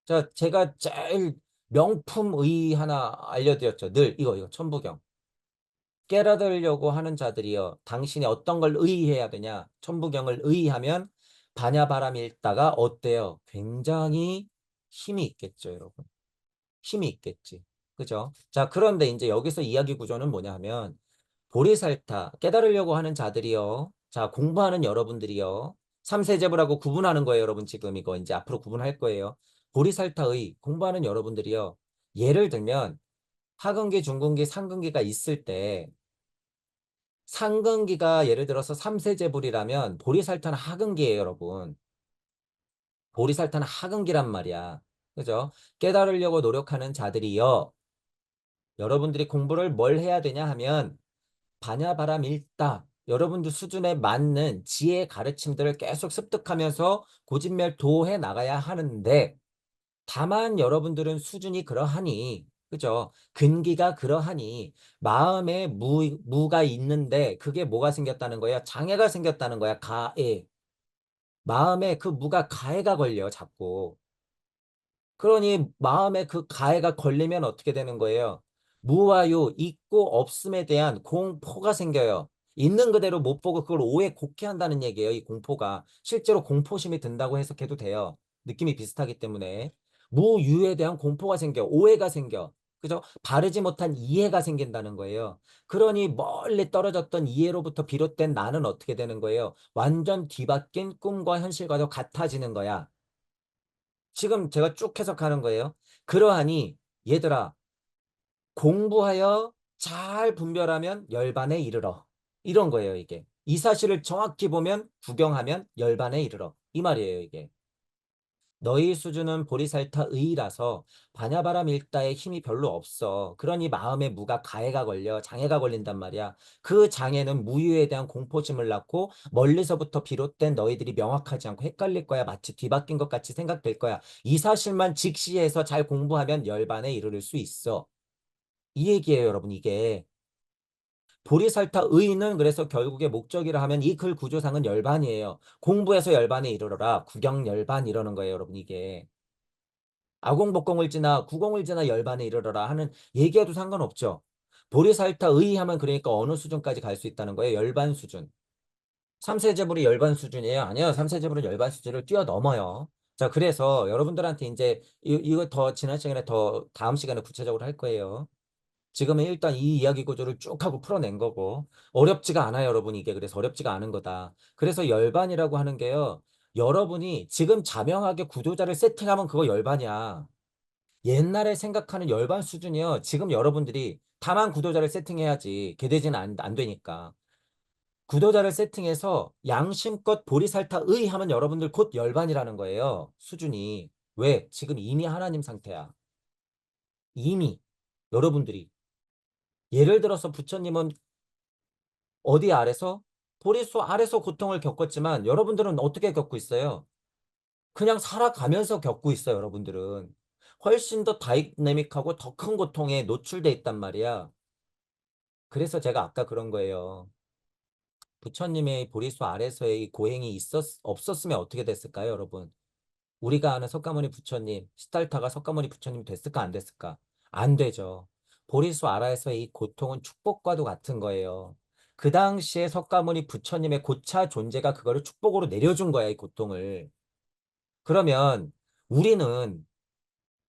자, 제가 제일 명품 의의 하나 알려드렸죠. 늘 이거 천부경. 깨달으려고 하는 자들이요. 당신이 어떤 걸 의의해야 되냐? 천부경을 의의하면 반야바람이 읽다가 어때요? 굉장히 힘이 있겠죠, 여러분. 힘이 있겠지. 그죠? 자, 그런데 이제 여기서 이야기 구조는 뭐냐 하면 보리살타 깨달으려고 하는 자들이요. 자, 공부하는 여러분들이요. 삼세제불하고 구분하는 거예요, 여러분. 지금 이거 이제 앞으로 구분할 거예요. 보리살타의 공부하는 여러분들이요. 예를 들면 하근기, 중근기, 상근기가 있을 때 상근기가 예를 들어서 삼세제불이라면 보리살타는 하근기예요, 여러분. 보리살타는 하근기란 말이야. 그죠? 깨달으려고 노력하는 자들이요. 여러분들이 공부를 뭘 해야 되냐 하면 반야바람 읽다. 여러분들 수준에 맞는 지혜 가르침들을 계속 습득하면서 고진멸도해 나가야 하는데 다만 여러분들은 수준이 그러하니 그죠? 근기가 그러하니 마음에 무가 있는데 그게 뭐가 생겼다는 거야? 장애가 생겼다는 거야. 가해. 마음에 그 무가 가해가 걸려 자꾸. 그러니 마음에 그 가해가 걸리면 어떻게 되는 거예요? 무와 유, 있고 없음에 대한 공포가 생겨요. 있는 그대로 못 보고 그걸 오해 곡해한다는 얘기예요. 이 공포가. 실제로 공포심이 든다고 해석해도 돼요. 느낌이 비슷하기 때문에. 무유에 대한 공포가 생겨. 오해가 생겨. 그죠? 바르지 못한 이해가 생긴다는 거예요. 그러니 멀리 떨어졌던 이해로부터 비롯된 나는 어떻게 되는 거예요? 완전 뒤바뀐 꿈과 현실과도 같아지는 거야. 지금 제가 쭉 해석하는 거예요. 그러하니 얘들아 공부하여 잘 분별하면 열반에 이르러. 이런 거예요, 이게. 이 사실을 정확히 보면 구경하면 열반에 이르러. 이 말이에요, 이게. 너희 수준은 보리살타의라서 바냐바람 일다에 힘이 별로 없어. 그러니 마음에 무가 가해가 걸려 장애가 걸린단 말이야. 그 장애는 무유에 대한 공포심을 낳고 멀리서부터 비롯된 너희들이 명확하지 않고 헷갈릴 거야. 마치 뒤바뀐 것 같이 생각될 거야. 이 사실만 직시해서 잘 공부하면 열반에 이르를 수 있어. 이 얘기예요, 여러분. 이게 보리살타 의는 그래서 결국에 목적이라 하면 이 글 구조상은 열반이에요. 공부해서 열반에 이르러라. 구경 열반 이러는 거예요, 여러분. 이게 아공복공을 지나 구공을 지나 열반에 이르러라 하는 얘기해도 상관없죠. 보리살타 의 하면 그러니까 어느 수준까지 갈 수 있다는 거예요. 열반 수준. 삼세제물이 열반 수준이에요. 아니요. 삼세제물은 열반 수준을 뛰어넘어요. 자, 그래서 여러분들한테 이제 이거 더 지난 시간에 더 다음 시간에 구체적으로 할 거예요. 지금은 일단 이 이야기 구조를 쭉 하고 풀어낸 거고 어렵지가 않아요, 여러분. 이게 그래서 어렵지가 않은 거다. 그래서 열반이라고 하는 게요. 여러분이 지금 자명하게 구도자를 세팅하면 그거 열반이야. 옛날에 생각하는 열반 수준이요. 지금 여러분들이 다만 구도자를 세팅해야지 개돼지는 안 되니까. 구도자를 세팅해서 양심껏 보리살타의 하면 여러분들 곧 열반이라는 거예요. 수준이. 왜? 지금 이미 하나님 상태야. 이미 여러분들이. 예를 들어서 부처님은 어디 아래서? 보리수 아래서 고통을 겪었지만 여러분들은 어떻게 겪고 있어요? 그냥 살아가면서 겪고 있어요, 여러분들은. 훨씬 더 다이내믹하고 더 큰 고통에 노출돼 있단 말이야. 그래서 제가 아까 그런 거예요. 부처님의 보리수 아래서의 이 고행이 없었으면 어떻게 됐을까요, 여러분? 우리가 아는 석가모니 부처님, 시달타가 석가모니 부처님 됐을까, 안 됐을까? 안 되죠. 보리수 아래서의 이 고통은 축복과도 같은 거예요. 그 당시에 석가모니 부처님의 고차 존재가 그거를 축복으로 내려준 거야, 이 고통을. 그러면 우리는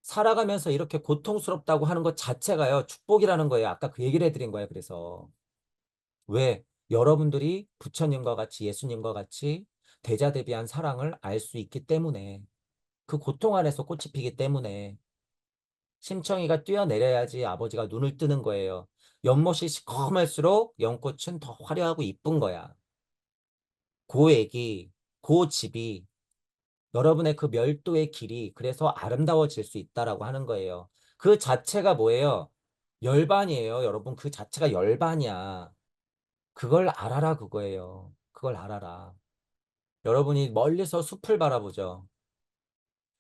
살아가면서 이렇게 고통스럽다고 하는 것 자체가요, 축복이라는 거예요. 아까 그 얘기를 해드린 거예요, 그래서. 왜? 여러분들이 부처님과 같이 예수님과 같이 대자대비한 사랑을 알 수 있기 때문에 그 고통 안에서 꽃이 피기 때문에 심청이가 뛰어내려야지 아버지가 눈을 뜨는 거예요. 연못이 시커멀수록 연꽃은 더 화려하고 이쁜 거야. 그 애기, 그 집이 여러분의 그 멸도의 길이 그래서 아름다워질 수 있다라고 하는 거예요. 그 자체가 뭐예요? 열반이에요. 여러분 그 자체가 열반이야. 그걸 알아라 그거예요. 그걸 알아라. 여러분이 멀리서 숲을 바라보죠.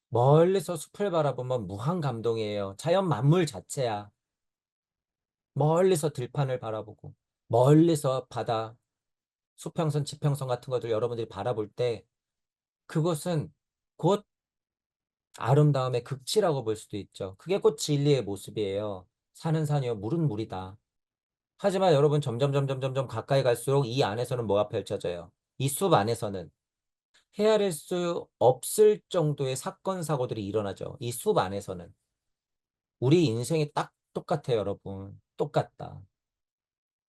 멀리서 숲을 바라보면 무한 감동이에요. 자연 만물 자체야. 멀리서 들판을 바라보고 멀리서 바다, 수평선, 지평선 같은 것들 여러분들이 바라볼 때 그것은 곧 아름다움의 극치라고 볼 수도 있죠. 그게 곧 진리의 모습이에요. 산은 산이요, 물은 물이다. 하지만 여러분 점점 가까이 갈수록 이 안에서는 뭐가 펼쳐져요? 이 숲 안에서는 헤아릴 수 없을 정도의 사건, 사고들이 일어나죠. 이 숲 안에서는. 우리 인생이 딱 똑같아요, 여러분. 똑같다.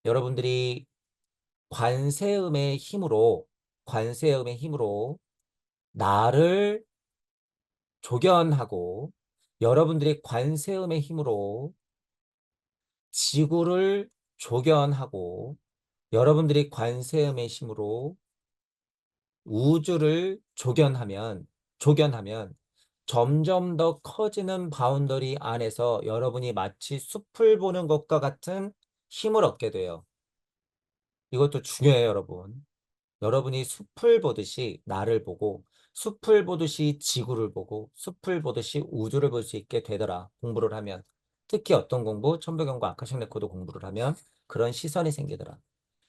여러분들이 관세음의 힘으로, 관세음의 힘으로 나를 조견하고 여러분들이 관세음의 힘으로 지구를 조견하고 여러분들이 관세음의 힘으로 우주를 조견하면 점점 더 커지는 바운더리 안에서 여러분이 마치 숲을 보는 것과 같은 힘을 얻게 돼요. 이것도 중요해요, 여러분. 여러분이 숲을 보듯이 나를 보고 숲을 보듯이 지구를 보고 숲을 보듯이 우주를 볼 수 있게 되더라. 공부를 하면. 특히 어떤 공부? 천부경과 아카식 레코드 공부를 하면 그런 시선이 생기더라.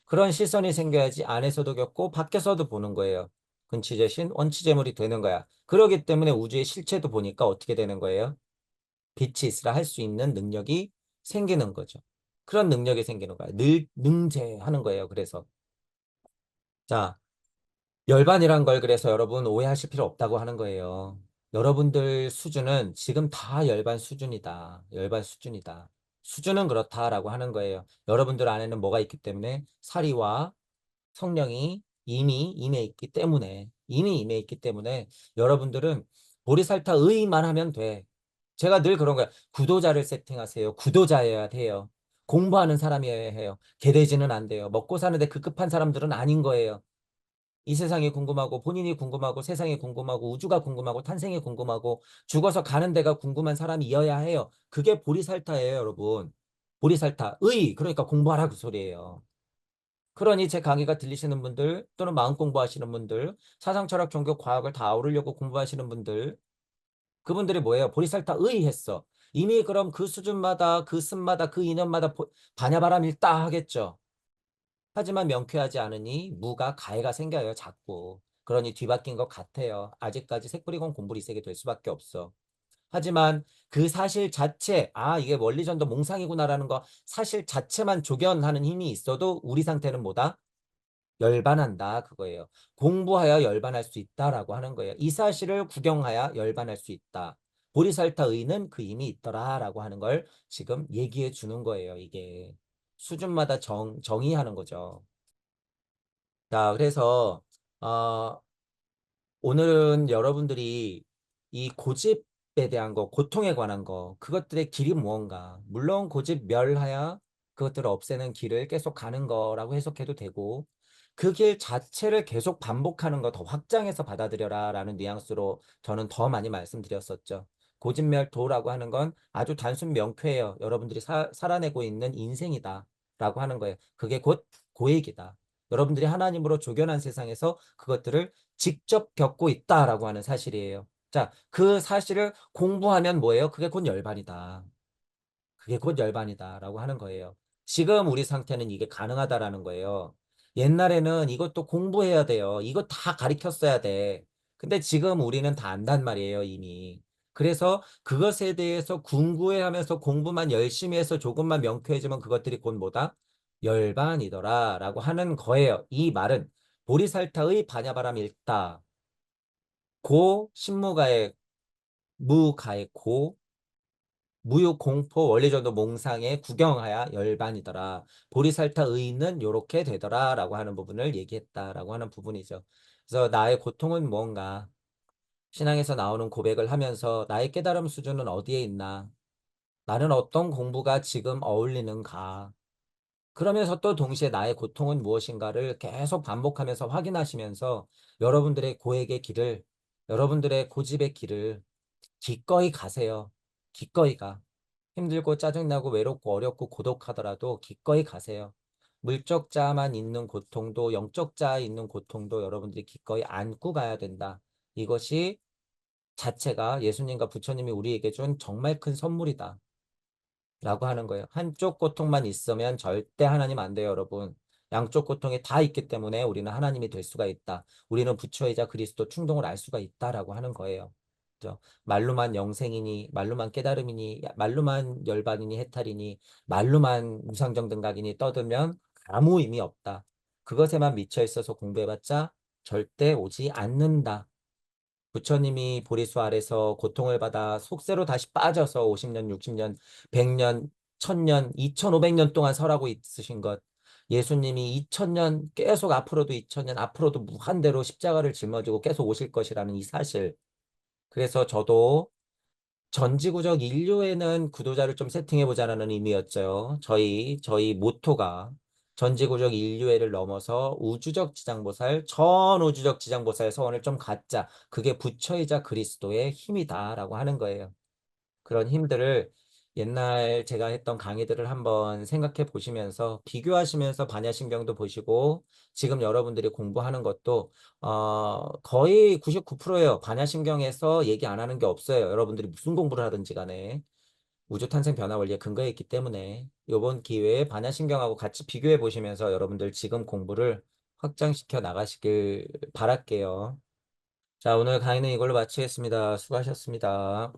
그런 시선이 생겨야지 안에서도 겪고 밖에서도 보는 거예요. 근치재신, 원치재물이 되는 거야. 그러기 때문에 우주의 실체도 보니까 어떻게 되는 거예요? 빛이 있으라 할 수 있는 능력이 생기는 거죠. 그런 능력이 생기는 거야. 능재하는 거예요. 그래서. 자, 열반이란 걸 그래서 여러분 오해하실 필요 없다고 하는 거예요. 여러분들 수준은 지금 다 열반 수준이다. 열반 수준이다. 수준은 그렇다라고 하는 거예요. 여러분들 안에는 뭐가 있기 때문에 사리와 성령이 이미 임해 있기 때문에 여러분들은 보리살타 의만 하면 돼. 제가 늘 그런 거야. 구도자를 세팅하세요. 구도자여야 돼요. 공부하는 사람이어야 해요. 개돼지는 안 돼요. 먹고 사는데 급급한 사람들은 아닌 거예요. 이 세상이 궁금하고 본인이 궁금하고 세상이 궁금하고 우주가 궁금하고 탄생이 궁금하고 죽어서 가는 데가 궁금한 사람이어야 해요. 그게 보리살타예요, 여러분. 보리살타. 그러니까 공부하라 그 소리예요. 그러니 제 강의가 들리시는 분들 또는 마음 공부하시는 분들 사상 철학 종교 과학을 다 아우르려고 공부하시는 분들 그분들이 뭐예요? 보리살타 했어. 이미 그럼 그 수준마다 그 습마다 그 인연마다 바냐바람 일다 하겠죠. 하지만 명쾌하지 않으니 무가 가해가 생겨요, 자꾸. 그러니 뒤바뀐 것 같아요. 아직까지 색뿌리공 공부리색이 될 수밖에 없어. 하지만 그 사실 자체, 이게 원리전도 몽상이구나라는 거 사실 자체만 조견하는 힘이 있어도 우리 상태는 뭐다? 열반한다 그거예요. 공부하여 열반할 수 있다라고 하는 거예요. 이 사실을 구경하여 열반할 수 있다. 보리살타 의는 그 힘이 있더라라고 하는 걸 지금 얘기해 주는 거예요. 이게 수준마다 정의하는 거죠. 자, 그래서 어, 오늘은 여러분들이 이 고집에 대한 거, 고통에 관한 거, 그것들의 길이 무언가. 물론 고집 멸하여 그것들을 없애는 길을 계속 가는 거라고 해석해도 되고, 그 길 자체를 계속 반복하는 거 더 확장해서 받아들여라 라는 뉘앙스로 저는 더 많이 말씀드렸었죠. 고집멸도라고 하는 건 아주 단순 명쾌해요. 여러분들이 살아내고 있는 인생이다 라고 하는 거예요. 그게 곧 고액이다. 여러분들이 하나님으로 조견한 세상에서 그것들을 직접 겪고 있다라고 하는 사실이에요. 자, 그 사실을 공부하면 뭐예요? 그게 곧 열반이다. 그게 곧 열반이다라고 하는 거예요. 지금 우리 상태는 이게 가능하다라는 거예요. 옛날에는 이것도 공부해야 돼요. 이거 다 가르쳤어야 돼. 근데 지금 우리는 다 안단 말이에요, 이미. 그래서 그것에 대해서 궁구해하면서 공부만 열심히 해서 조금만 명쾌해지면 그것들이 곧 뭐다? 열반이더라라고 하는 거예요. 이 말은 보리살타의 반야바람 읽다. 고 신무가의 무가의 고 무욕공포 원리전도 몽상에 구경하야 열반이더라. 보리살타 의는 요렇게 되더라라고 하는 부분을 얘기했다라고 하는 부분이죠. 그래서 나의 고통은 뭔가 신앙에서 나오는 고백을 하면서 나의 깨달음 수준은 어디에 있나? 나는 어떤 공부가 지금 어울리는가? 그러면서 또 동시에 나의 고통은 무엇인가를 계속 반복하면서 확인하시면서 여러분들의 고액의 길을, 여러분들의 고집의 길을 기꺼이 가세요. 기꺼이 가. 힘들고 짜증나고 외롭고 어렵고 고독하더라도 기꺼이 가세요. 물적 자만 있는 고통도 영적 자 있는 고통도 여러분들이 기꺼이 안고 가야 된다. 이것이 자체가 예수님과 부처님이 우리에게 준 정말 큰 선물이다. 라고 하는 거예요. 한쪽 고통만 있으면 절대 하나님 안 돼요, 여러분. 양쪽 고통이 다 있기 때문에 우리는 하나님이 될 수가 있다. 우리는 부처이자 그리스도 충동을 알 수가 있다라고 하는 거예요. 그죠? 말로만 영생이니, 말로만 깨달음이니, 말로만 열반이니, 해탈이니, 말로만 무상정등각이니 떠들면 아무 의미 없다. 그것에만 미쳐 있어서 공부해봤자 절대 오지 않는다. 부처님이 보리수 아래서 고통을 받아 속세로 다시 빠져서 50년, 60년, 100년, 1000년, 2500년 동안 설하고 있으신 것. 예수님이 2000년, 계속 앞으로도 2000년, 앞으로도 무한대로 십자가를 짊어지고 계속 오실 것이라는 이 사실. 그래서 저도 전지구적 인류에는 구도자를 좀 세팅해보자라는 의미였죠. 저희 모토가 전지구적 인류애를 넘어서 우주적 지장보살, 전우주적 지장보살 서원을 좀 갖자. 그게 부처이자 그리스도의 힘이다라고 하는 거예요. 그런 힘들을 옛날 제가 했던 강의들을 한번 생각해 보시면서 비교하시면서 반야신경도 보시고 지금 여러분들이 공부하는 것도 거의 99%예요. 반야신경에서 얘기 안 하는 게 없어요. 여러분들이 무슨 공부를 하든지 간에 우주 탄생 변화 원리에 근거해 있기 때문에 이번 기회에 반야신경하고 같이 비교해 보시면서 여러분들 지금 공부를 확장시켜 나가시길 바랄게요. 자, 오늘 강의는 이걸로 마치겠습니다. 수고하셨습니다.